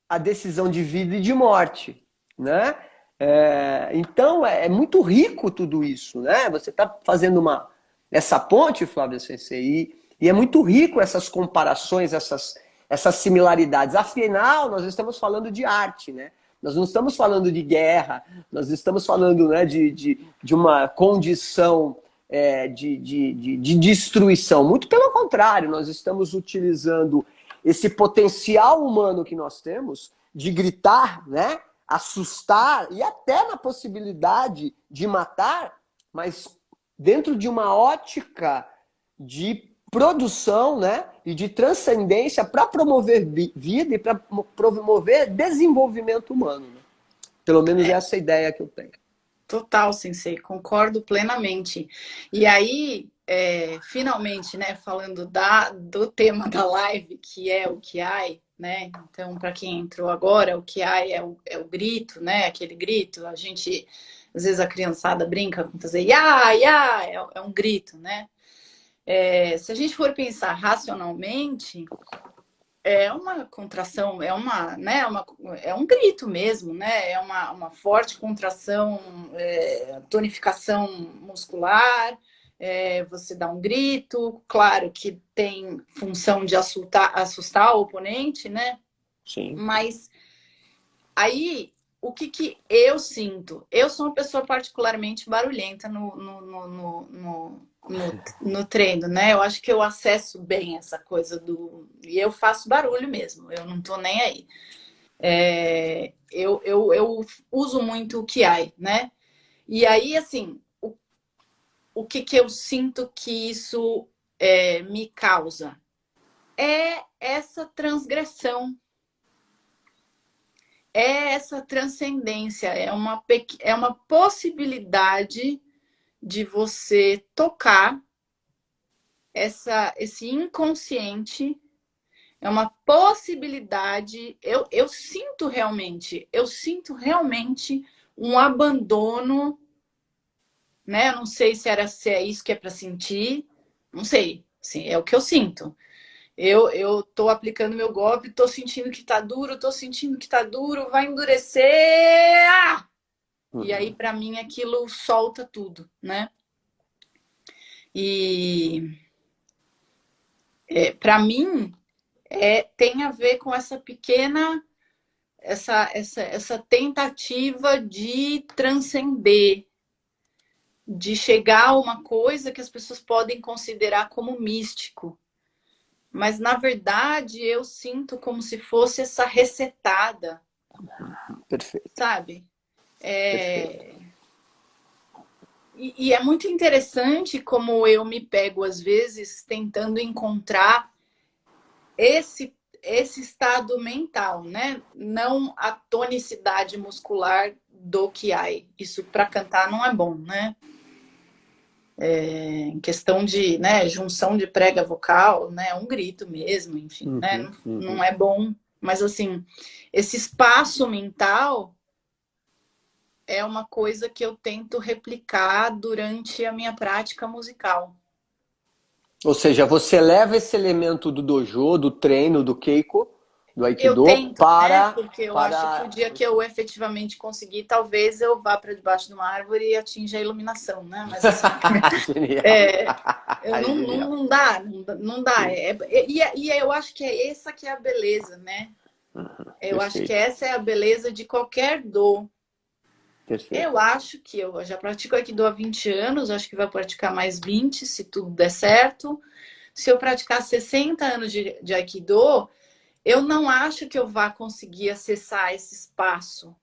a decisão de vida e de morte, né? Então é muito rico tudo isso, né? Você está fazendo essa ponte, Flávio Sensei, e é muito rico essas comparações, essas similaridades. Afinal, nós estamos falando de arte, né? Nós não estamos falando de guerra, nós estamos falando, né, de uma condição de destruição. Muito pelo contrário, nós estamos utilizando esse potencial humano que nós temos de gritar, né, assustar e até na possibilidade de matar, mas dentro de uma ótica de produção, né, e de transcendência para promover vida e para promover desenvolvimento humano. Né? Pelo menos essa é a ideia que eu tenho.
Total, Sensei, concordo plenamente. E aí, finalmente, né, falando do tema da live, que é o Kiai, né? Então, para quem entrou agora, o Kiai é o grito, né? Aquele grito, a gente, às vezes a criançada brinca com fazer ya, ya, é um grito, né? Se a gente for pensar racionalmente, é uma contração, né, é um grito mesmo, né? É uma forte contração, tonificação muscular, você dá um grito, claro que tem função de assustar o oponente, né?
Sim.
Mas aí o que que eu sinto? Eu sou uma pessoa particularmente barulhenta no treino, né? Eu acho que eu acesso bem essa coisa do... E eu faço barulho mesmo, eu não tô nem aí. Eu uso muito o Kiai, né? E aí, assim, o que que eu sinto que isso me causa? É essa transgressão, é essa transcendência, é uma possibilidade de você tocar esse inconsciente, é uma possibilidade. Eu sinto realmente um abandono, né? Eu não sei se é isso que é para sentir, não sei, sim, é o que eu sinto. Eu tô aplicando meu golpe, tô sentindo que tá duro, vai endurecer. Ah! E aí, para mim, aquilo solta tudo, né? E para mim, tem a ver com essa pequena, essa tentativa de transcender, de chegar a uma coisa que as pessoas podem considerar como místico. Mas, na verdade, eu sinto como se fosse essa resetada.
Perfeito.
Sabe?
Perfeito.
E é muito interessante como eu me pego, às vezes, tentando encontrar esse estado mental, né? Não a tonicidade muscular do Kiai. Isso para cantar não é bom, né? Em questão de, né, junção de prega vocal, né, um grito mesmo, enfim, né, não é bom. Mas, assim, esse espaço mental é uma coisa que eu tento replicar durante a minha prática musical.
Ou seja, você leva esse elemento do dojo, do treino, do keiko, do aikido,
eu tento,
para...
né? Porque eu acho que o dia que eu efetivamente conseguir, talvez eu vá para debaixo de uma árvore e atinja a iluminação, né? Mas assim, não dá. E eu acho que essa que é a beleza, né? Eu acho que essa é a beleza de qualquer dor.
Perfeito.
Eu acho que eu já pratico Aikido há 20 anos, acho que vai praticar mais 20, se tudo der certo. Se eu praticar 60 anos de Aikido, eu não acho que eu vá conseguir acessar esse espaço.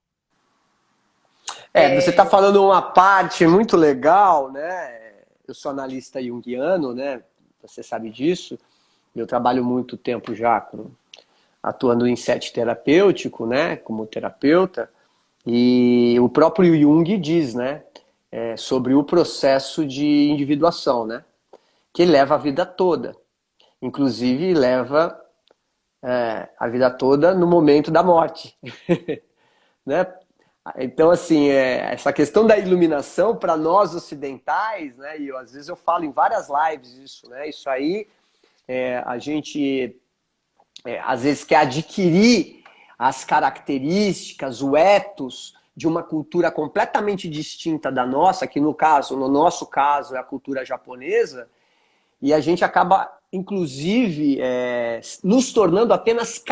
Você está falando uma parte muito legal, né? Eu sou analista junguiano, né? Você sabe disso. Eu trabalho muito tempo já atuando em set terapêutico, né? Como terapeuta. E o próprio Jung diz, né? Sobre o processo de individuação, né? Que leva a vida toda. Inclusive leva a vida toda no momento da morte. Né? Então, assim, essa questão da iluminação para nós ocidentais, né? E às vezes eu falo em várias lives isso, né? Isso aí a gente às vezes quer adquirir as características, o ethos de uma cultura completamente distinta da nossa, que no nosso caso é a cultura japonesa, e a gente acaba, inclusive, nos tornando apenas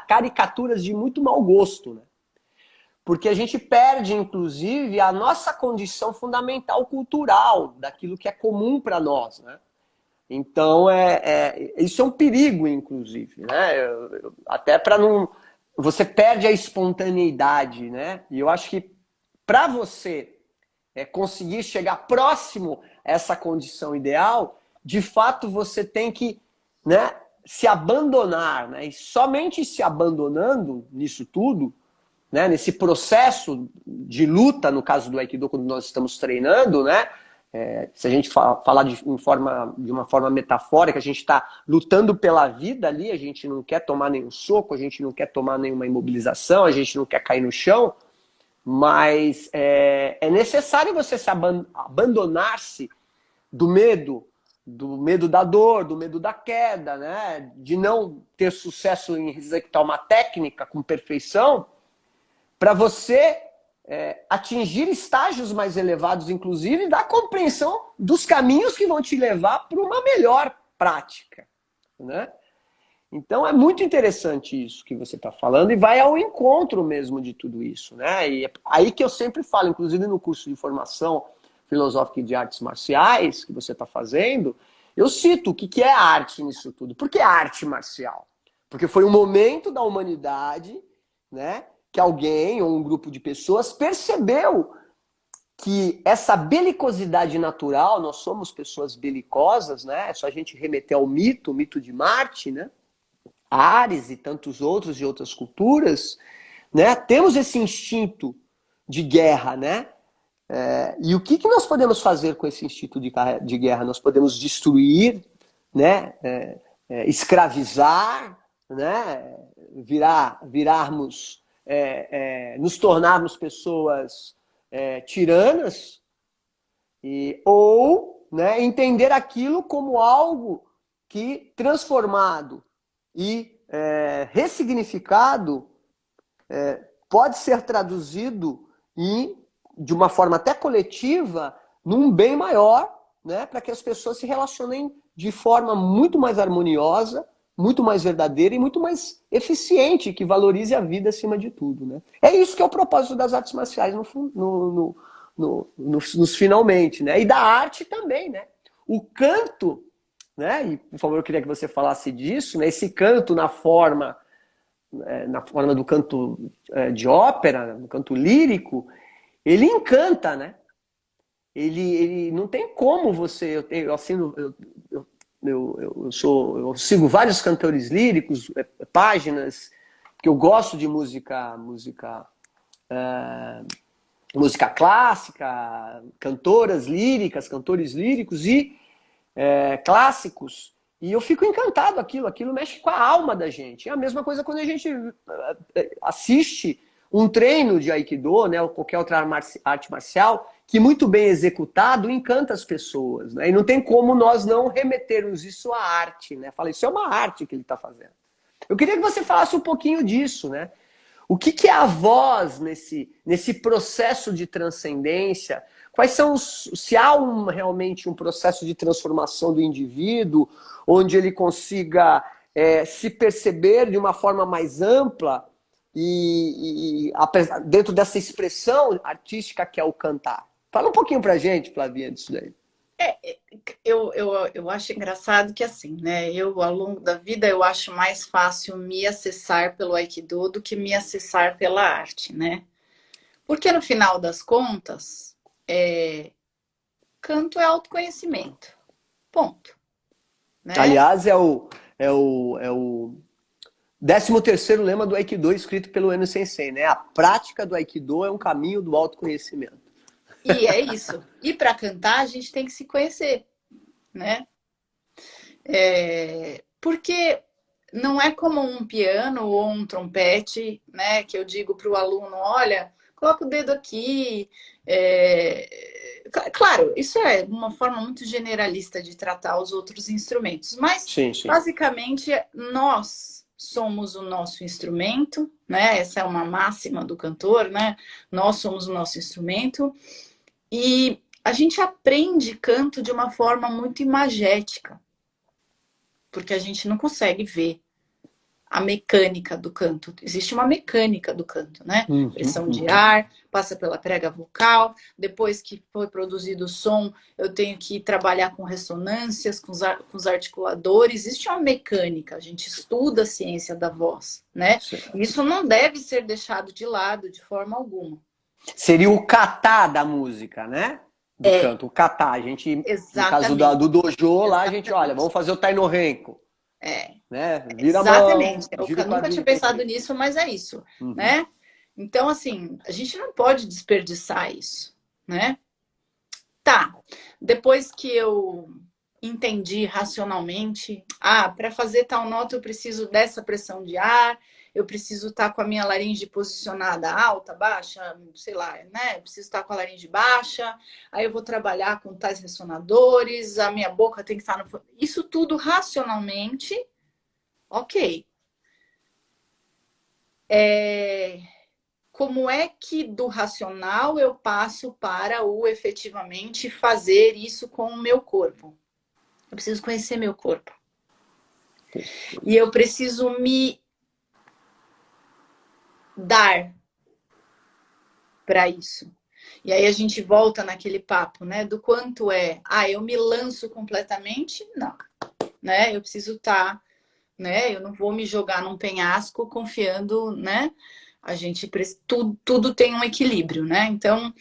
caricaturas de muito mau gosto, né? Porque a gente perde, inclusive, a nossa condição fundamental cultural, daquilo que é comum para nós, né? Então, isso é um perigo, inclusive, né? Até para não... Você perde a espontaneidade, né? E eu acho que para você conseguir chegar próximo a essa condição ideal, de fato você tem que, né, se abandonar, né? E somente se abandonando nisso tudo, né, nesse processo de luta, no caso do Aikido, quando nós estamos treinando, né? Se a gente falar de uma forma metafórica, a gente está lutando pela vida ali, a gente não quer tomar nenhum soco, a gente não quer tomar nenhuma imobilização, a gente não quer cair no chão, mas é necessário você se abandonar-se do medo da dor, do medo da queda, né? De não ter sucesso em executar uma técnica com perfeição, para você atingir estágios mais elevados, inclusive, da compreensão dos caminhos que vão te levar para uma melhor prática, né? Então é muito interessante isso que você está falando e vai ao encontro mesmo de tudo isso, né? E é aí que eu sempre falo, inclusive no curso de formação filosófica e de artes marciais que você está fazendo, eu cito o que é arte nisso tudo. Por que arte marcial? Porque foi um momento da humanidade, né, que alguém ou um grupo de pessoas percebeu que essa belicosidade natural, nós somos pessoas belicosas, né? É só a gente remeter ao mito, o mito de Marte, né? Ares e tantos outros de outras culturas, né? Temos esse instinto de guerra, né? E o que nós podemos fazer com esse instinto de guerra? Nós podemos destruir, né? Escravizar, né? Virarmos, nos tornarmos pessoas tiranas, ou, né, entender aquilo como algo que transformado e ressignificado pode ser traduzido de uma forma até coletiva num bem maior, né, para que as pessoas se relacionem de forma muito mais harmoniosa, muito mais verdadeira e muito mais eficiente, que valorize a vida acima de tudo. Né? É isso que é o propósito das artes marciais nos finalmente. Né? E da arte também. Né? O canto, né? E por favor, eu queria que você falasse disso, né? Esse canto na forma do canto de ópera, no canto lírico, ele encanta, né? Ele não tem como você. Eu sigo vários cantores líricos, páginas, que eu gosto de música clássica, cantoras líricas, cantores líricos e clássicos. E eu fico encantado aquilo mexe com a alma da gente. É a mesma coisa quando a gente assiste um treino de Aikido, né, ou qualquer outra arte marcial, que muito bem executado encanta as pessoas. Né? E não tem como nós não remetermos isso à arte. Né? Fala, isso é uma arte que ele está fazendo. Eu queria que você falasse um pouquinho disso, né? O que é a voz nesse processo de transcendência? Quais são se há realmente um processo de transformação do indivíduo, onde ele consiga se perceber de uma forma mais ampla dentro dessa expressão artística que é o cantar? Fala um pouquinho pra gente, Flavinha, disso daí.
Eu acho engraçado que assim, né? Eu, ao longo da vida, eu acho mais fácil me acessar pelo Aikido do que me acessar pela arte, né? Porque no final das contas, canto é autoconhecimento. Ponto. Né?
Aliás, é o 13º lema do Aikido, escrito pelo Eno Sensei, né? A prática do Aikido é um caminho do autoconhecimento.
E é isso. E para cantar, a gente tem que se conhecer, né? Porque não é como um piano ou um trompete, né? Que eu digo para o aluno, olha, coloca o dedo aqui. Claro, isso é uma forma muito generalista de tratar os outros instrumentos, mas
sim.
Basicamente nós somos o nosso instrumento, né? Essa é uma máxima do cantor, né? Nós somos o nosso instrumento e a gente aprende canto de uma forma muito imagética, porque a gente não consegue ver a mecânica do canto. Existe uma mecânica do canto, né? Pressão de ar, passa pela prega vocal, depois que foi produzido o som, eu tenho que trabalhar com ressonâncias, com os articuladores. Existe uma mecânica, a gente estuda a ciência da voz, né? Isso não deve ser deixado de lado de forma alguma.
Seria o kata da música, né? Do canto, o kata. A gente,
exatamente.
no caso do dojo, lá a gente, olha, vamos fazer o Tai no Renko. Né? Vira
exatamente.
A mão,
eu nunca tinha pensado nisso, mas é isso, né? Então, assim, a gente não pode desperdiçar isso, né? Tá. Depois que eu entendi racionalmente, para fazer tal nota eu preciso dessa pressão de ar, eu preciso estar com a minha laringe posicionada alta, baixa, sei lá, né? Eu preciso estar com a laringe baixa, aí eu vou trabalhar com tais ressonadores, a minha boca tem que estar no... Isso tudo racionalmente, ok. Como é que do racional eu passo para o efetivamente fazer isso com o meu corpo? Eu preciso conhecer meu corpo. E eu preciso me dar para isso. E aí a gente volta naquele papo, né? Do quanto eu me lanço completamente? Não, né? Eu preciso estar, né? Eu não vou me jogar num penhasco confiando, né? Tudo tem um equilíbrio, né? Então,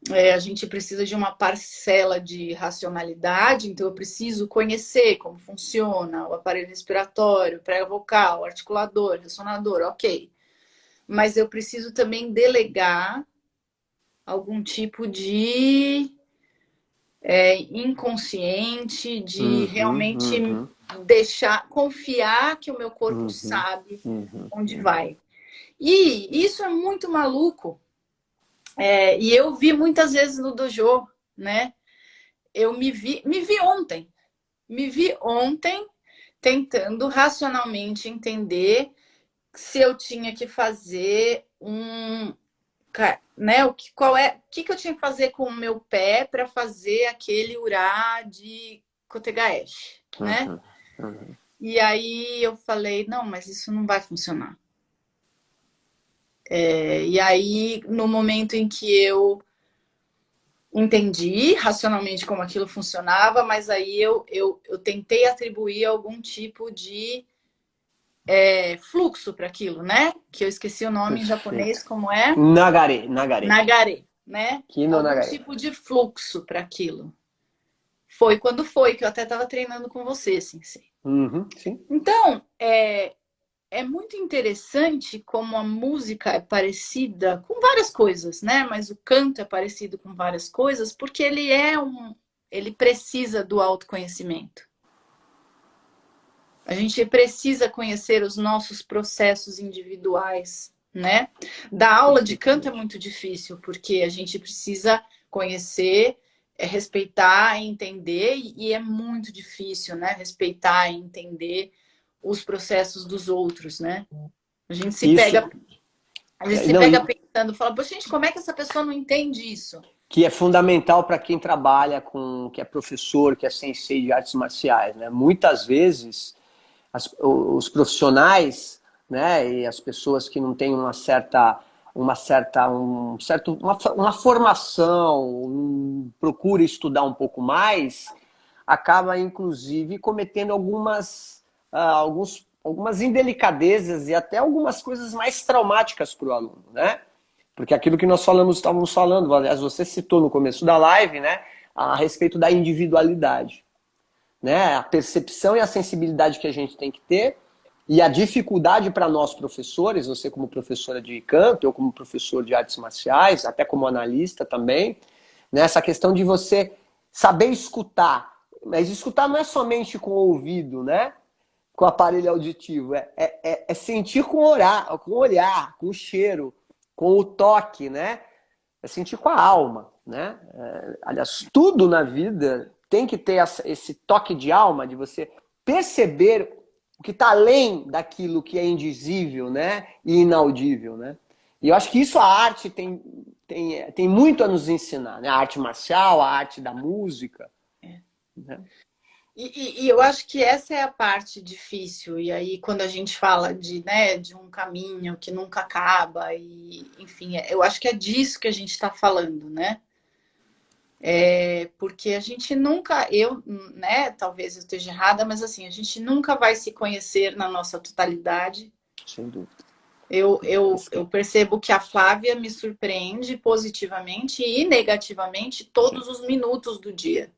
a gente precisa de uma parcela de racionalidade, então eu preciso conhecer como funciona o aparelho respiratório, pré-vocal, articulador, ressonador, ok. Mas eu preciso também delegar algum tipo de inconsciente, de realmente confiar que o meu corpo sabe onde vai. E isso é muito maluco. E eu vi muitas vezes no dojo, né? Eu me vi ontem tentando racionalmente entender se eu tinha que fazer né? O que eu tinha que fazer com o meu pé para fazer aquele urá de Kotegaeshi, né? E aí eu falei, não, mas isso não vai funcionar. E aí, no momento em que eu entendi racionalmente como aquilo funcionava, mas aí eu tentei atribuir algum tipo de fluxo para aquilo, né? Que eu esqueci o nome em japonês, como é?
Nagare.
Nagare, né?
Kino
Algum
Nagare.
tipo de fluxo para aquilo. Foi quando foi, que eu até estava treinando com você, Sensei.
Sim.
Então, é muito interessante como a música é parecida com várias coisas, né? Mas o canto é parecido com várias coisas porque ele precisa do autoconhecimento. A gente precisa conhecer os nossos processos individuais, né? Da aula de canto é muito difícil porque a gente precisa conhecer, respeitar, entender e é muito difícil, né? Respeitar e entender os processos dos outros, né? A gente se pega pensando, fala, poxa, gente, como é que essa pessoa não entende isso?
Que é fundamental para quem trabalha que é professor, que é sensei de artes marciais, né? Muitas vezes os profissionais, né, e as pessoas que não têm uma formação, procura estudar um pouco mais, acaba inclusive cometendo algumas indelicadezas e até algumas coisas mais traumáticas para o aluno, né? Porque aquilo que estávamos falando, aliás, você citou no começo da live, né, a respeito da individualidade, né? A percepção e a sensibilidade que a gente tem que ter e a dificuldade para nós professores, você como professora de canto, eu como professor de artes marciais, até como analista também, nessa questão de você saber escutar. Mas escutar não é somente com o ouvido, né? Com o aparelho auditivo, é sentir com o olhar, com o cheiro, com o toque, né? É sentir com a alma, né? Aliás, tudo na vida tem que ter esse toque de alma, de você perceber o que está além daquilo que é indizível, né? E inaudível, né? E eu acho que isso a arte tem muito a nos ensinar, né? A arte marcial, a arte da música. Né?
E eu acho que essa é a parte difícil. E aí, quando a gente fala de um caminho que nunca acaba, e enfim, eu acho que é disso que a gente está falando, né? Porque a gente nunca, né? Talvez eu esteja errada, mas assim, a gente nunca vai se conhecer na nossa totalidade.
Sem dúvida.
Eu percebo que a Flávia me surpreende positivamente e negativamente todos os minutos do dia.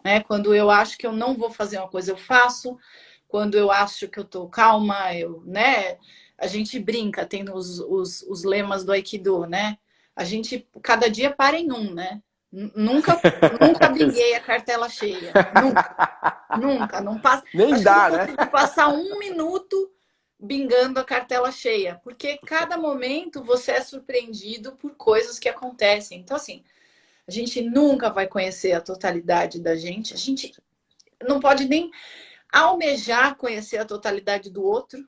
Né? Quando eu acho que eu não vou fazer uma coisa, eu faço. Quando eu acho que eu tô calma, né? A gente brinca, tem os lemas do Aikido, né? A gente, cada dia para em um, né? Nunca binguei a cartela cheia. Nunca. Não passa.
Nem
Acho que eu
dá,
não
né?
consigo passar um minuto bingando a cartela cheia. Porque cada momento você é surpreendido por coisas que acontecem. Então, assim, a gente nunca vai conhecer a totalidade da gente. A gente não pode nem almejar conhecer a totalidade do outro.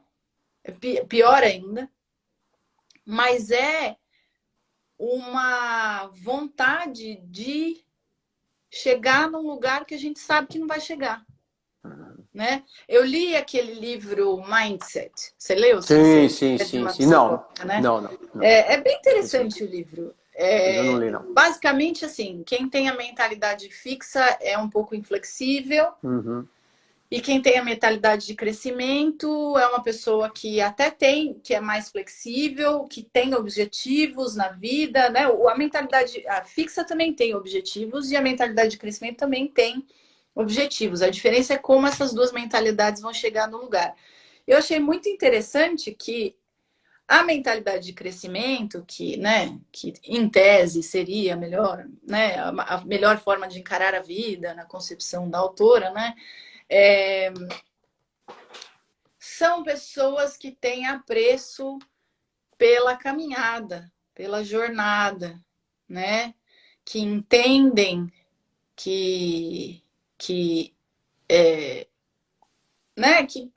É pior ainda. Mas é uma vontade de chegar num lugar que a gente sabe que não vai chegar. né? Eu li aquele livro Mindset. Você leu,
Sim,
Sensei?
sim,
É de
sim,
uma
sim. Não,
psicóloga, né?
não, não, não.
É bem interessante o livro.
Eu não li, não.
Basicamente, assim, quem tem a mentalidade fixa é um pouco inflexível,
Uhum.
e quem tem a mentalidade de crescimento é uma pessoa que até tem, que é mais flexível, que tem objetivos na vida, né? A mentalidade fixa também tem objetivos e a mentalidade de crescimento também tem objetivos. A diferença é como essas duas mentalidades vão chegar no lugar. Eu achei muito interessante que a mentalidade de crescimento, que, né, que em tese seria melhor, né, a melhor forma de encarar a vida, na concepção da autora, né, é, são pessoas que têm apreço pela caminhada, pela jornada, né, que entendem que né, que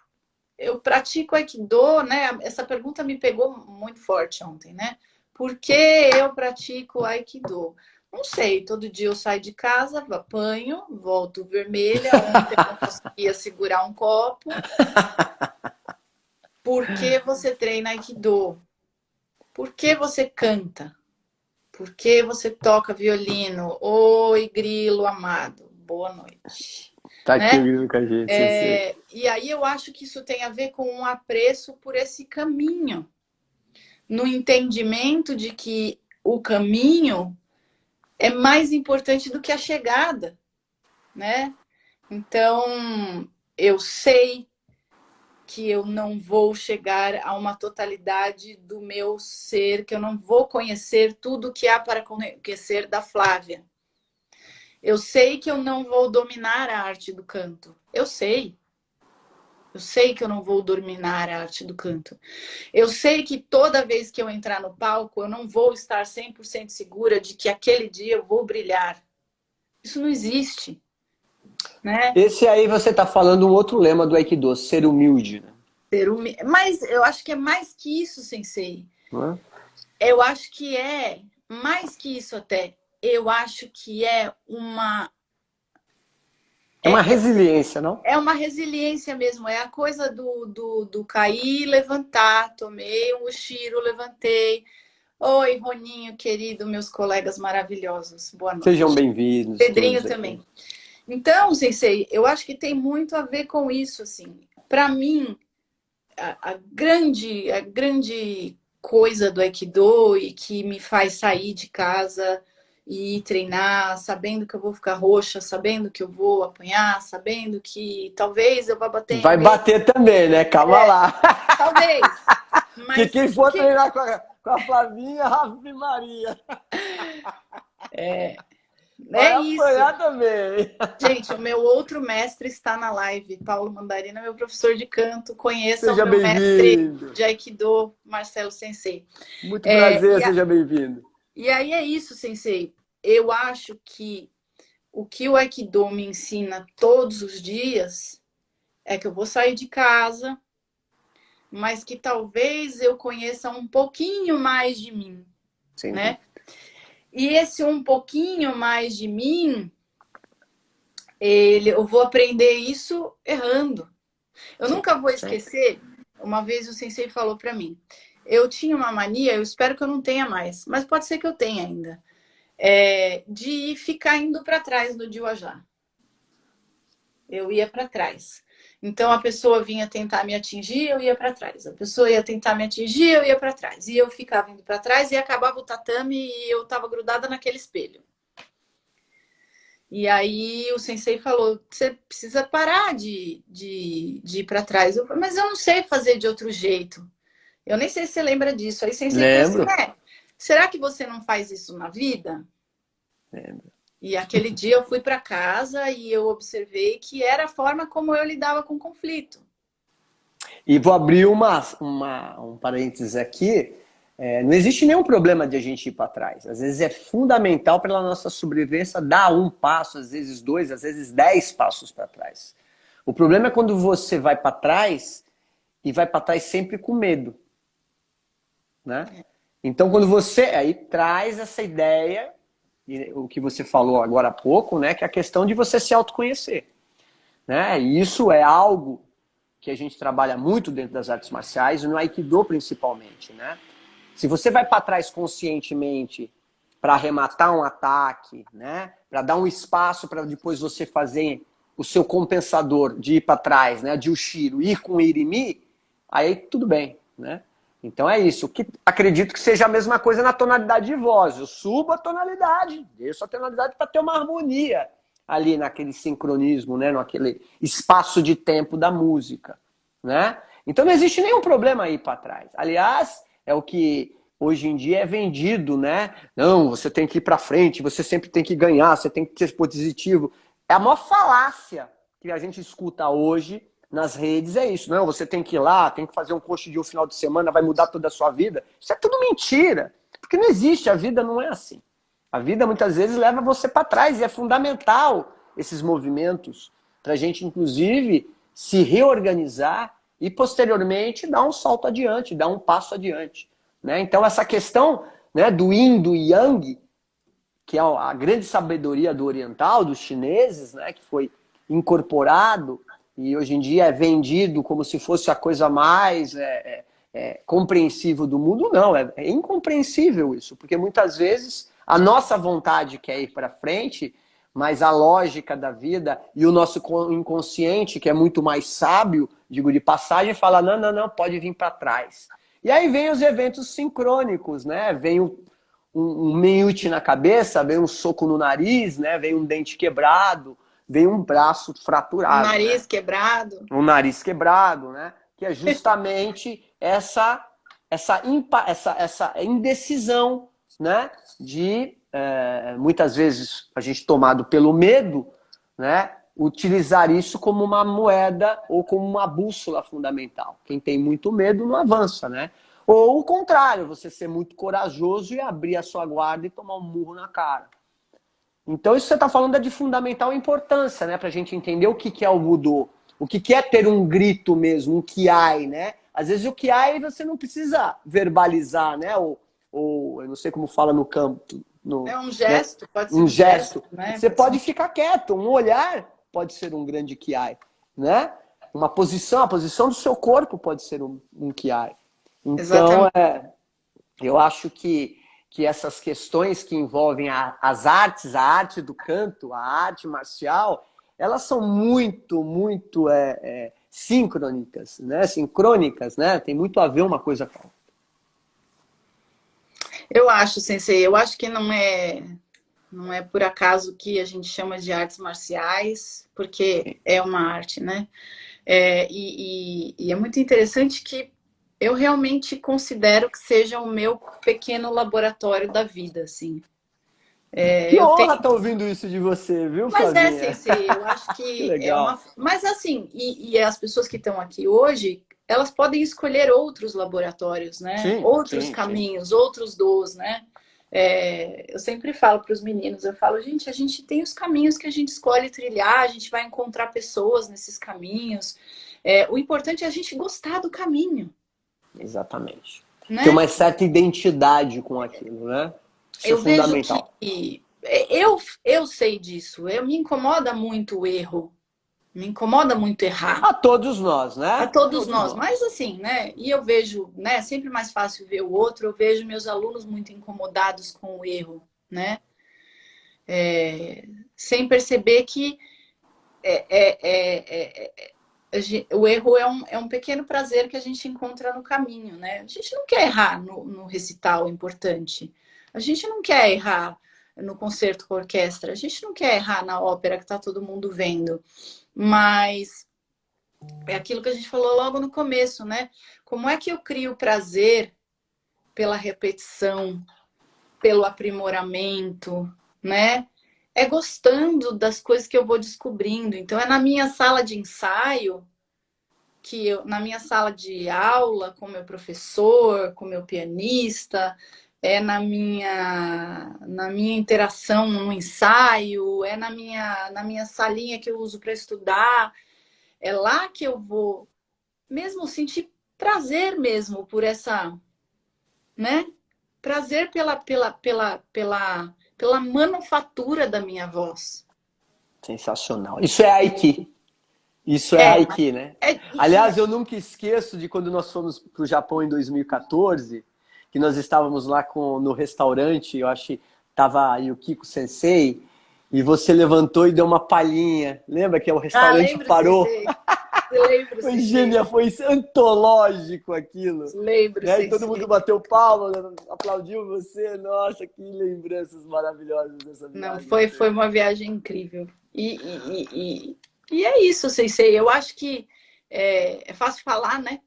eu pratico Aikido, né? Essa pergunta me pegou muito forte ontem, né? Por que eu pratico Aikido? Não sei, todo dia eu saio de casa, apanho, volto vermelha. Ontem eu não conseguia segurar um copo. Por que você treina Aikido? Por que você canta? Por que você toca violino? Oi, grilo amado, boa noite.
Tá aqui o
Né?
livro com a gente, Sensei.
E aí eu acho que isso tem a ver com um apreço por esse caminho, no entendimento de que o caminho é mais importante do que a chegada, né? Então, eu sei que eu não vou chegar a uma totalidade do meu ser, que eu não vou conhecer tudo que há para conhecer da Flávia. Eu sei que eu não vou dominar a arte do canto. Eu sei. Eu sei que eu não vou dominar a arte do canto. Eu sei que toda vez que eu entrar no palco, eu não vou estar 100% segura de que aquele dia eu vou brilhar. Isso não existe, né?
Esse aí você tá falando um outro lema do Aikido, ser humilde, né?
Mas eu acho que é mais que isso, Sensei.
Não é?
Eu acho que é mais que isso até. Eu acho que
É uma
é, é,
resiliência, não?
é uma resiliência mesmo. É a coisa do cair, levantar. Tomei um Shiro, levantei. Oi, Roninho, querido, meus colegas maravilhosos. Boa
Sejam
noite.
bem-vindos
Pedrinho
todos aqui.
também. Então, Sensei, eu acho que tem muito a ver com isso, assim. Para mim, a grande coisa do Aikido e que me faz sair de casa e ir treinar, sabendo que eu vou ficar roxa, sabendo que eu vou apanhar, sabendo que talvez eu vá bater em
Vai
alguém,
bater também, né? Calma lá.
talvez.
Que
Mas
quem for treinar com a Flavinha, Ave Maria,
é
vai
isso.
apanhar também.
Gente, o meu outro mestre está na live. Paulo Mandarina, meu professor de canto. Conheça o
Seja
meu mestre
bem-vindo.
de Aikido, Marcelo Sensei.
Muito
É,
prazer,
e,
seja bem-vindo.
e aí é isso, Sensei. Eu acho que o que o Aikido me ensina todos os dias é que eu vou sair de casa, mas que talvez eu conheça um pouquinho mais de mim,
Sem
né?
dúvida.
E esse um pouquinho mais de mim, eu vou aprender isso errando. Eu
Sim,
nunca vou
sempre.
esquecer, uma vez o sensei falou para mim, eu tinha uma mania, eu espero que eu não tenha mais, mas pode ser que eu tenha ainda, de ficar indo para trás no Diwajá. Eu ia para trás. Então a pessoa vinha tentar me atingir, eu ia para trás. A pessoa ia tentar me atingir, eu ia para trás. E eu ficava indo para trás e acabava o tatame e eu estava grudada naquele espelho. E aí o sensei falou: você precisa parar de ir para trás. Eu falei, mas eu não sei fazer de outro jeito. Eu nem sei se você lembra disso. Aí o sensei falou assim:
Lembro.
será que você não faz isso na vida?
Lembro.
E aquele dia eu fui para casa e eu observei que era a forma como eu lidava com o conflito.
E vou abrir um parênteses aqui. Não existe nenhum problema de a gente ir para trás. Às vezes é fundamental pela nossa sobrevivência dar um passo, às vezes dois, às vezes 10 passos para trás. O problema é quando você vai para trás e vai para trás sempre com medo, né? Então, quando você aí traz essa ideia, o que você falou agora há pouco, né, que é a questão de você se autoconhecer. né? E isso é algo que a gente trabalha muito dentro das artes marciais e no Aikido principalmente, né? Se você vai para trás conscientemente para arrematar um ataque, né? Para dar um espaço para depois você fazer o seu compensador de ir para trás, né? De Ushiro, ir com o Irimi, aí tudo bem, né? Então é isso. Que acredito que seja a mesma coisa na tonalidade de voz. Eu subo a tonalidade, desço a tonalidade para ter uma harmonia ali naquele sincronismo, né? Naquele espaço de tempo da música, né? Então não existe nenhum problema aí para trás. Aliás, é o que hoje em dia é vendido, né? Não, você tem que ir para frente, você sempre tem que ganhar, você tem que ser positivo. É a maior falácia que a gente escuta hoje nas redes, é isso. Não, você tem que ir lá, tem que fazer um post de um final de semana, vai mudar toda a sua vida. Isso é tudo mentira. Porque não existe, a vida não é assim. A vida muitas vezes leva você para trás e é fundamental esses movimentos para a gente, inclusive, se reorganizar e posteriormente dar um salto adiante, dar um passo adiante. Né? Então, essa questão, né, do yin, do yang, que é a grande sabedoria do oriental, dos chineses, né, que foi incorporado e hoje em dia é vendido como se fosse a coisa mais compreensível do mundo. Não, é incompreensível isso, porque muitas vezes a nossa vontade quer ir para frente, mas a lógica da vida e o nosso inconsciente, que é muito mais sábio, digo de passagem, fala, não, não, não, pode vir para trás. E aí vem os eventos sincrônicos, né? Vem um meiute na cabeça, vem um soco no nariz, né? Vem um dente quebrado, vem um braço fraturado.
Um nariz,
né?
Quebrado.
Um nariz quebrado, né? Que é justamente essa indecisão, né? De, muitas vezes, a gente tomado pelo medo, né? Utilizar isso como uma moeda ou como uma bússola fundamental. Quem tem muito medo não avança, né? Ou o contrário, você ser muito corajoso e abrir a sua guarda e tomar um murro na cara. Então isso que você está falando é de fundamental importância, né? Para a gente entender o que é o Budô. O que é ter um grito mesmo, um kiai, né? Às vezes o kiai você não precisa verbalizar, né? Ou eu não sei como fala no campo.
É um gesto,
né?
pode ser
Um
um
gesto.
né?
Você pode ficar quieto, um olhar pode ser um grande kiai, né? Uma posição, a posição do seu corpo pode ser um kiai. Então,
Exatamente.
eu acho que essas questões que envolvem as artes, a arte do canto, a arte marcial, elas são muito, muito sincrônicas, né? Sincrônicas, né? Tem muito a ver uma coisa com a outra.
Eu acho, Sensei, eu acho que não é por acaso que a gente chama de artes marciais, porque é uma arte, né? E é muito interessante que eu realmente considero que seja o meu pequeno laboratório da vida, assim.
Que
Eu
honra
tenho...
estar ouvindo isso de você, viu,
Mas
Flavinha?
Sensei, eu acho
Que
que é uma...
legal.
Mas assim, e as pessoas que estão aqui hoje, elas podem escolher outros laboratórios, né?
Sim,
Outros
sim, sim.
caminhos, outros doos, né? Eu sempre falo para os meninos, eu falo, gente, a gente tem os caminhos que a gente escolhe trilhar, a gente vai encontrar pessoas nesses caminhos. O importante é a gente gostar do caminho.
Exatamente. Ter
Né?
uma certa identidade com aquilo, né? Isso é
Eu vejo que
fundamental.
eu sei disso. Me incomoda muito o erro. Me incomoda muito errar.
A todos nós,
A
né?
todos
Todos
nós.
nós.
Mas assim, né? E eu vejo, né? Sempre mais fácil ver o outro. Eu vejo meus alunos muito incomodados com o erro, né? Sem perceber que o erro é um pequeno prazer que a gente encontra no caminho, né? A gente não quer errar no recital importante. A gente não quer errar no concerto com a orquestra. A gente não quer errar na ópera que está todo mundo vendo. Mas é aquilo que a gente falou logo no começo, né? Como é que eu crio prazer pela repetição, pelo aprimoramento, né? É gostando das coisas que eu vou descobrindo. Então, é na minha sala de ensaio, na minha sala de aula, com meu professor, com meu pianista, na minha interação no ensaio, na minha salinha que eu uso para estudar. É lá que eu vou mesmo sentir prazer mesmo por essa, né? Prazer pela manufatura da minha voz.
Sensacional. Isso é Aiki. Isso é
É,
Aiki, né?
é,
Aliás, eu nunca esqueço de quando nós fomos para o Japão em 2014, que nós estávamos lá no restaurante, eu acho que estava aí o Kiko Sensei, e você levantou e deu uma palhinha. Lembra que o restaurante
lembro,
parou?
Sensei. Lembro,
Foi
Sensei.
genial, foi antológico aquilo.
Lembro,
Né? E todo mundo
Sensei.
bateu palma, aplaudiu você. Nossa, que lembranças maravilhosas dessa
Não,
viagem.
foi uma viagem incrível. E é isso, Sensei. Eu acho que é fácil falar, né?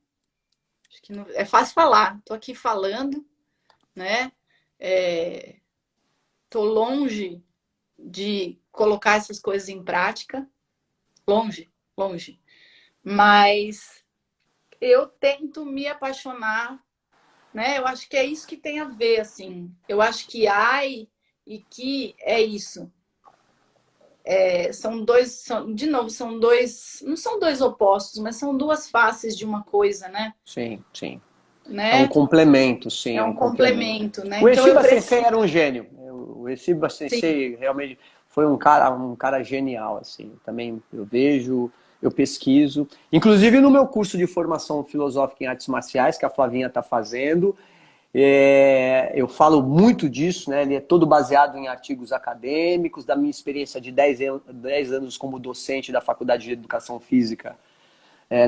Acho que é fácil falar. Tô aqui falando, né? Tô longe de colocar essas coisas em prática. Longe, longe. Mas eu tento me apaixonar, né? Eu acho que é isso que tem a ver, assim. Eu acho que ai e que é isso. São dois, de novo, são dois, não são dois opostos, mas são duas faces de uma coisa, né?
Sim, sim. É um
Né?
complemento, sim,
É
é
um
um complemento.
complemento, né?
O
Então eu
Eshiba Sensei
preciso,
era um gênio. O Eshiba
sim,
Sensei realmente foi um cara genial, assim. Também eu vejo, eu pesquiso. Inclusive no meu curso de formação filosófica em artes marciais, que a Flavinha está fazendo, eu falo muito disso, né? Ele é todo baseado em artigos acadêmicos, da minha experiência de 10 anos como docente da Faculdade de Educação Física,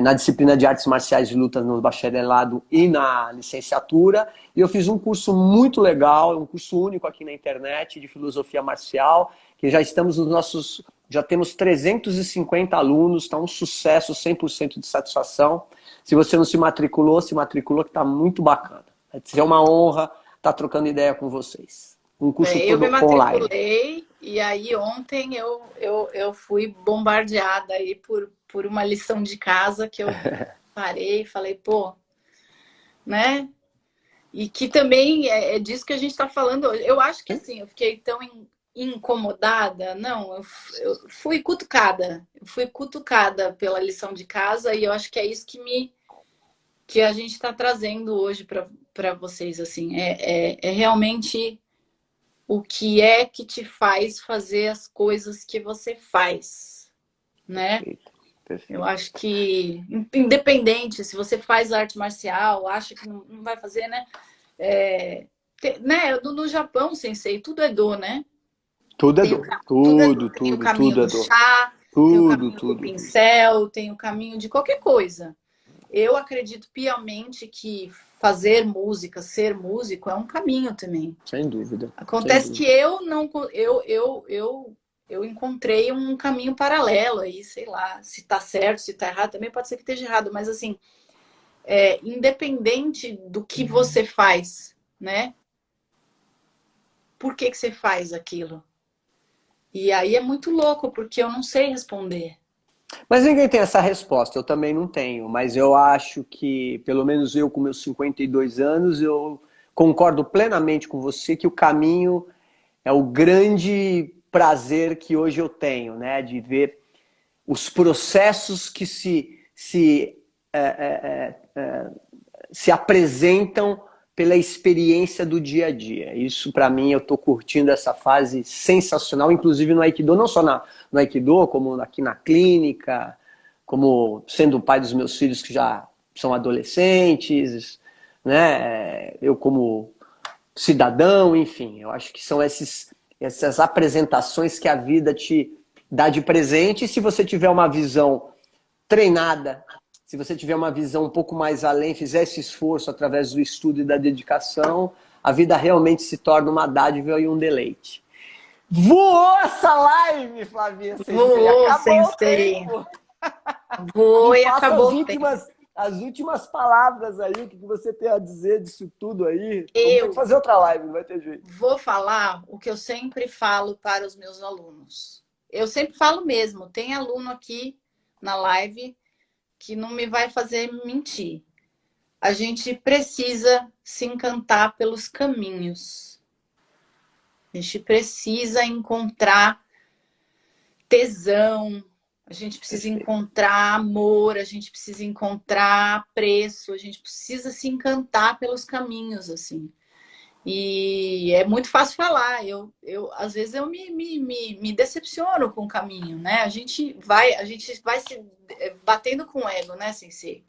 na disciplina de artes marciais de luta no bacharelado e na licenciatura. E eu fiz um curso muito legal, um curso único aqui na internet de filosofia marcial, que já temos 350 alunos, está um sucesso, 100% de satisfação. Se você não se matriculou, se matriculou, que está muito bacana. Vai ser uma honra estar trocando ideia com vocês. Um curso
eu me
todo online.
matriculei e aí ontem eu fui bombardeada aí por uma lição de casa que eu parei e falei, pô, né? E que também é disso que a gente está falando hoje. Eu acho que assim, eu fiquei tão incomodada. Não, eu fui cutucada. Eu fui cutucada pela lição de casa e eu acho que é isso que a gente está trazendo hoje para vocês. Assim, é realmente o que é que te faz fazer as coisas que você faz, né?
Perfeito,
Eu
perfeito.
acho que, independente, se você faz arte marcial, acha que não vai fazer, né? Né? No Japão, sensei, tudo é do, né?
Tudo é
Tem o,
dor.
tudo é do.
Tudo,
Tem o
tudo,
caminho
tudo é
do
dor.
chá, tem o
Tudo,
caminho do
tudo, tudo.
pincel, tem o caminho de qualquer coisa. Eu acredito piamente que fazer música, ser músico é um caminho também.
Sem dúvida, sem
Acontece que
dúvida.
eu não eu encontrei um caminho paralelo aí, sei lá, se tá certo, se tá errado, também pode ser que esteja errado, mas assim, independente do que você faz, né? Por que você faz aquilo? E aí é muito louco, porque eu não sei responder.
Mas ninguém tem essa resposta, eu também não tenho. Mas eu acho que, pelo menos eu com meus 52 anos, eu concordo plenamente com você que o caminho é o grande prazer que hoje eu tenho, né? De ver os processos que se apresentam pela experiência do dia a dia. Isso, para mim, eu estou curtindo essa fase sensacional, inclusive no Aikido, não só no Aikido, como aqui na clínica, como sendo o pai dos meus filhos que já são adolescentes, né? Eu como cidadão, enfim, eu acho que são essas apresentações que a vida te dá de presente, e se você tiver uma visão treinada, se você tiver uma visão um pouco mais além, fizer esse esforço através do estudo e da dedicação, a vida realmente se torna uma dádiva e um deleite. Voou essa live, Flavinha Sensei.
Voou,
Acabou o
sensei.
tempo.
Voou
Me
e
passa
acabou o tempo.
as últimas palavras aí, o que você tem a dizer disso tudo aí. Vamos ter que
Eu
fazer outra live, não vai ter jeito.
vou falar o que eu sempre falo para os meus alunos. Eu sempre falo mesmo. Tem aluno aqui na live que não me vai fazer mentir. A gente precisa se encantar pelos caminhos. A gente precisa encontrar tesão, a gente precisa
Perfeito.
encontrar amor, a gente precisa encontrar apreço, a gente precisa se encantar pelos caminhos, assim. E é muito fácil falar. Às vezes eu me decepciono com o caminho, né? A gente vai se batendo com o ego, né, Sensei?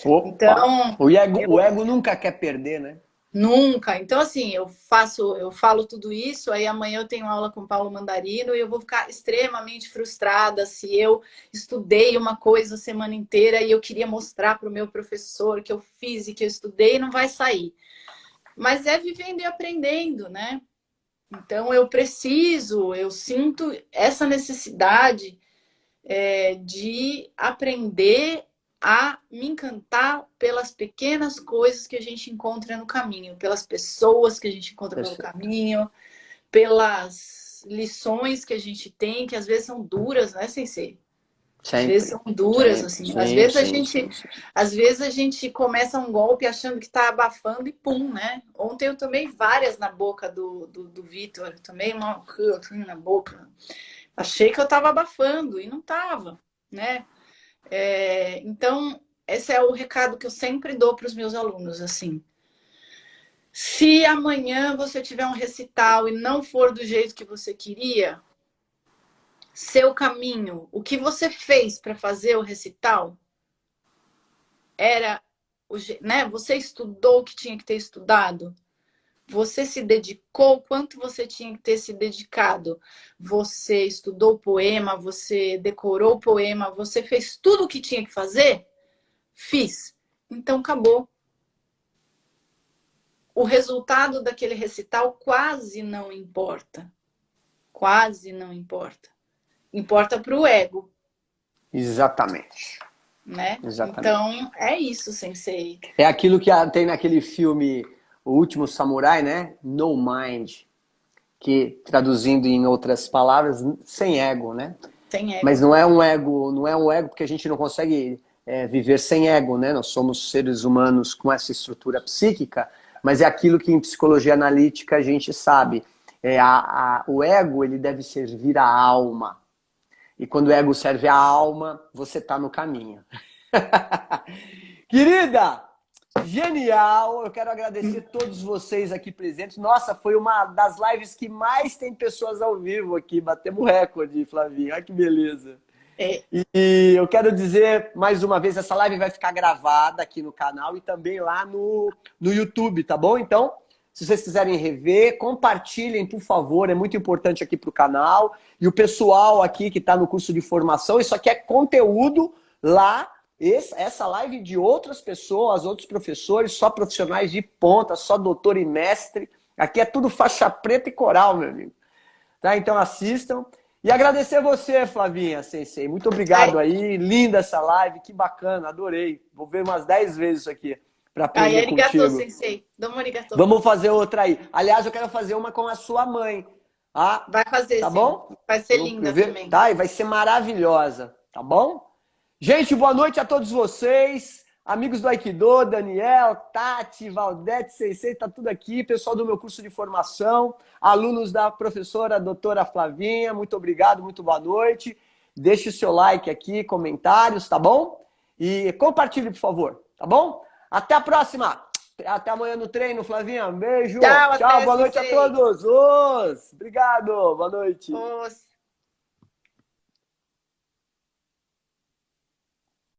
Opa!
Então,
O ego nunca quer perder, né?
nunca. Então, assim, eu falo tudo isso, aí amanhã eu tenho aula com o Paulo Mandarino e eu vou ficar extremamente frustrada se eu estudei uma coisa a semana inteira e eu queria mostrar para o meu professor que eu fiz e que eu estudei e não vai sair. Mas é vivendo e aprendendo, né? Então eu sinto essa necessidade de aprender a me encantar pelas pequenas coisas que a gente encontra no caminho, pelas pessoas que a gente encontra pelo
Perfeito.
caminho, pelas lições que a gente tem, que às vezes são duras, né, Sensei? Às vezes
Sempre.
são duras,
Sempre.
assim.
Sim, sim, sim, sim.
Às vezes a gente começa um golpe achando que está abafando e pum, né? Ontem eu tomei várias na boca do Vitor. Tomei uma assim, na boca. Achei que eu estava abafando e não estava, né? Então, esse é o recado que eu sempre dou para os meus alunos, assim. Se amanhã você tiver um recital e não for do jeito que você queria, seu caminho, o que você fez para fazer o recital era, né? Você estudou o que tinha que ter estudado? Você se dedicou o quanto você tinha que ter se dedicado? Você estudou o poema, você decorou o poema, você fez tudo o que tinha que fazer? Fiz. Então acabou. O resultado daquele recital quase não importa. Quase não importa. Importa para o ego,
Exatamente.
né?
Exatamente.
Então é isso, Sensei.
É aquilo que tem naquele filme O Último Samurai, né? No Mind, que traduzindo em outras palavras, sem ego, né?
Sem
Mas
ego.
não é um ego porque a gente não consegue viver sem ego, né? Nós somos seres humanos com essa estrutura psíquica, mas é aquilo que em psicologia analítica a gente sabe. O ego ele deve servir à alma. E quando o ego serve à alma, você está no caminho. Querida, genial! Eu quero agradecer a todos vocês aqui presentes. Nossa, foi uma das lives que mais tem pessoas ao vivo aqui. Batemos recorde, Flavinho. Olha que beleza.
É.
E eu quero dizer mais uma vez, essa live vai ficar gravada aqui no canal e também lá no YouTube, tá bom? Então, se vocês quiserem rever, compartilhem, por favor, é muito importante aqui para o canal. E o pessoal aqui que está no curso de formação, isso aqui é conteúdo lá, essa live de outras pessoas, outros professores, só profissionais de ponta, só doutor e mestre. Aqui é tudo faixa preta e coral, meu amigo. Tá? Então assistam. E agradecer você, Flavinha Sensei. Muito obrigado aí. Linda essa live, que bacana, adorei. Vou ver umas 10 vezes isso aqui para
Ai,
aprender
arigatou,
contigo.
Sensei. Domo arigatou.
Vamos fazer outra aí. Aliás, eu quero fazer uma com a sua mãe. Ah,
Vai fazer,
tá
sim.
bom?
Vai ser linda também.
Tá, e vai ser maravilhosa, tá bom? Gente, boa noite a todos vocês. Amigos do Aikido, Daniel, Tati, Valdete, Sensei, tá tudo aqui. Pessoal do meu curso de formação, alunos da professora doutora Flavinha, muito obrigado, muito boa noite. Deixe o seu like aqui, comentários, tá bom? E compartilhe, por favor, tá bom? Até a próxima! Até amanhã no treino, Flavinha. Um beijo.
Tchau,
Tchau,
até,
boa noite a
Sensei.
todos. Obrigado, boa noite.
Os...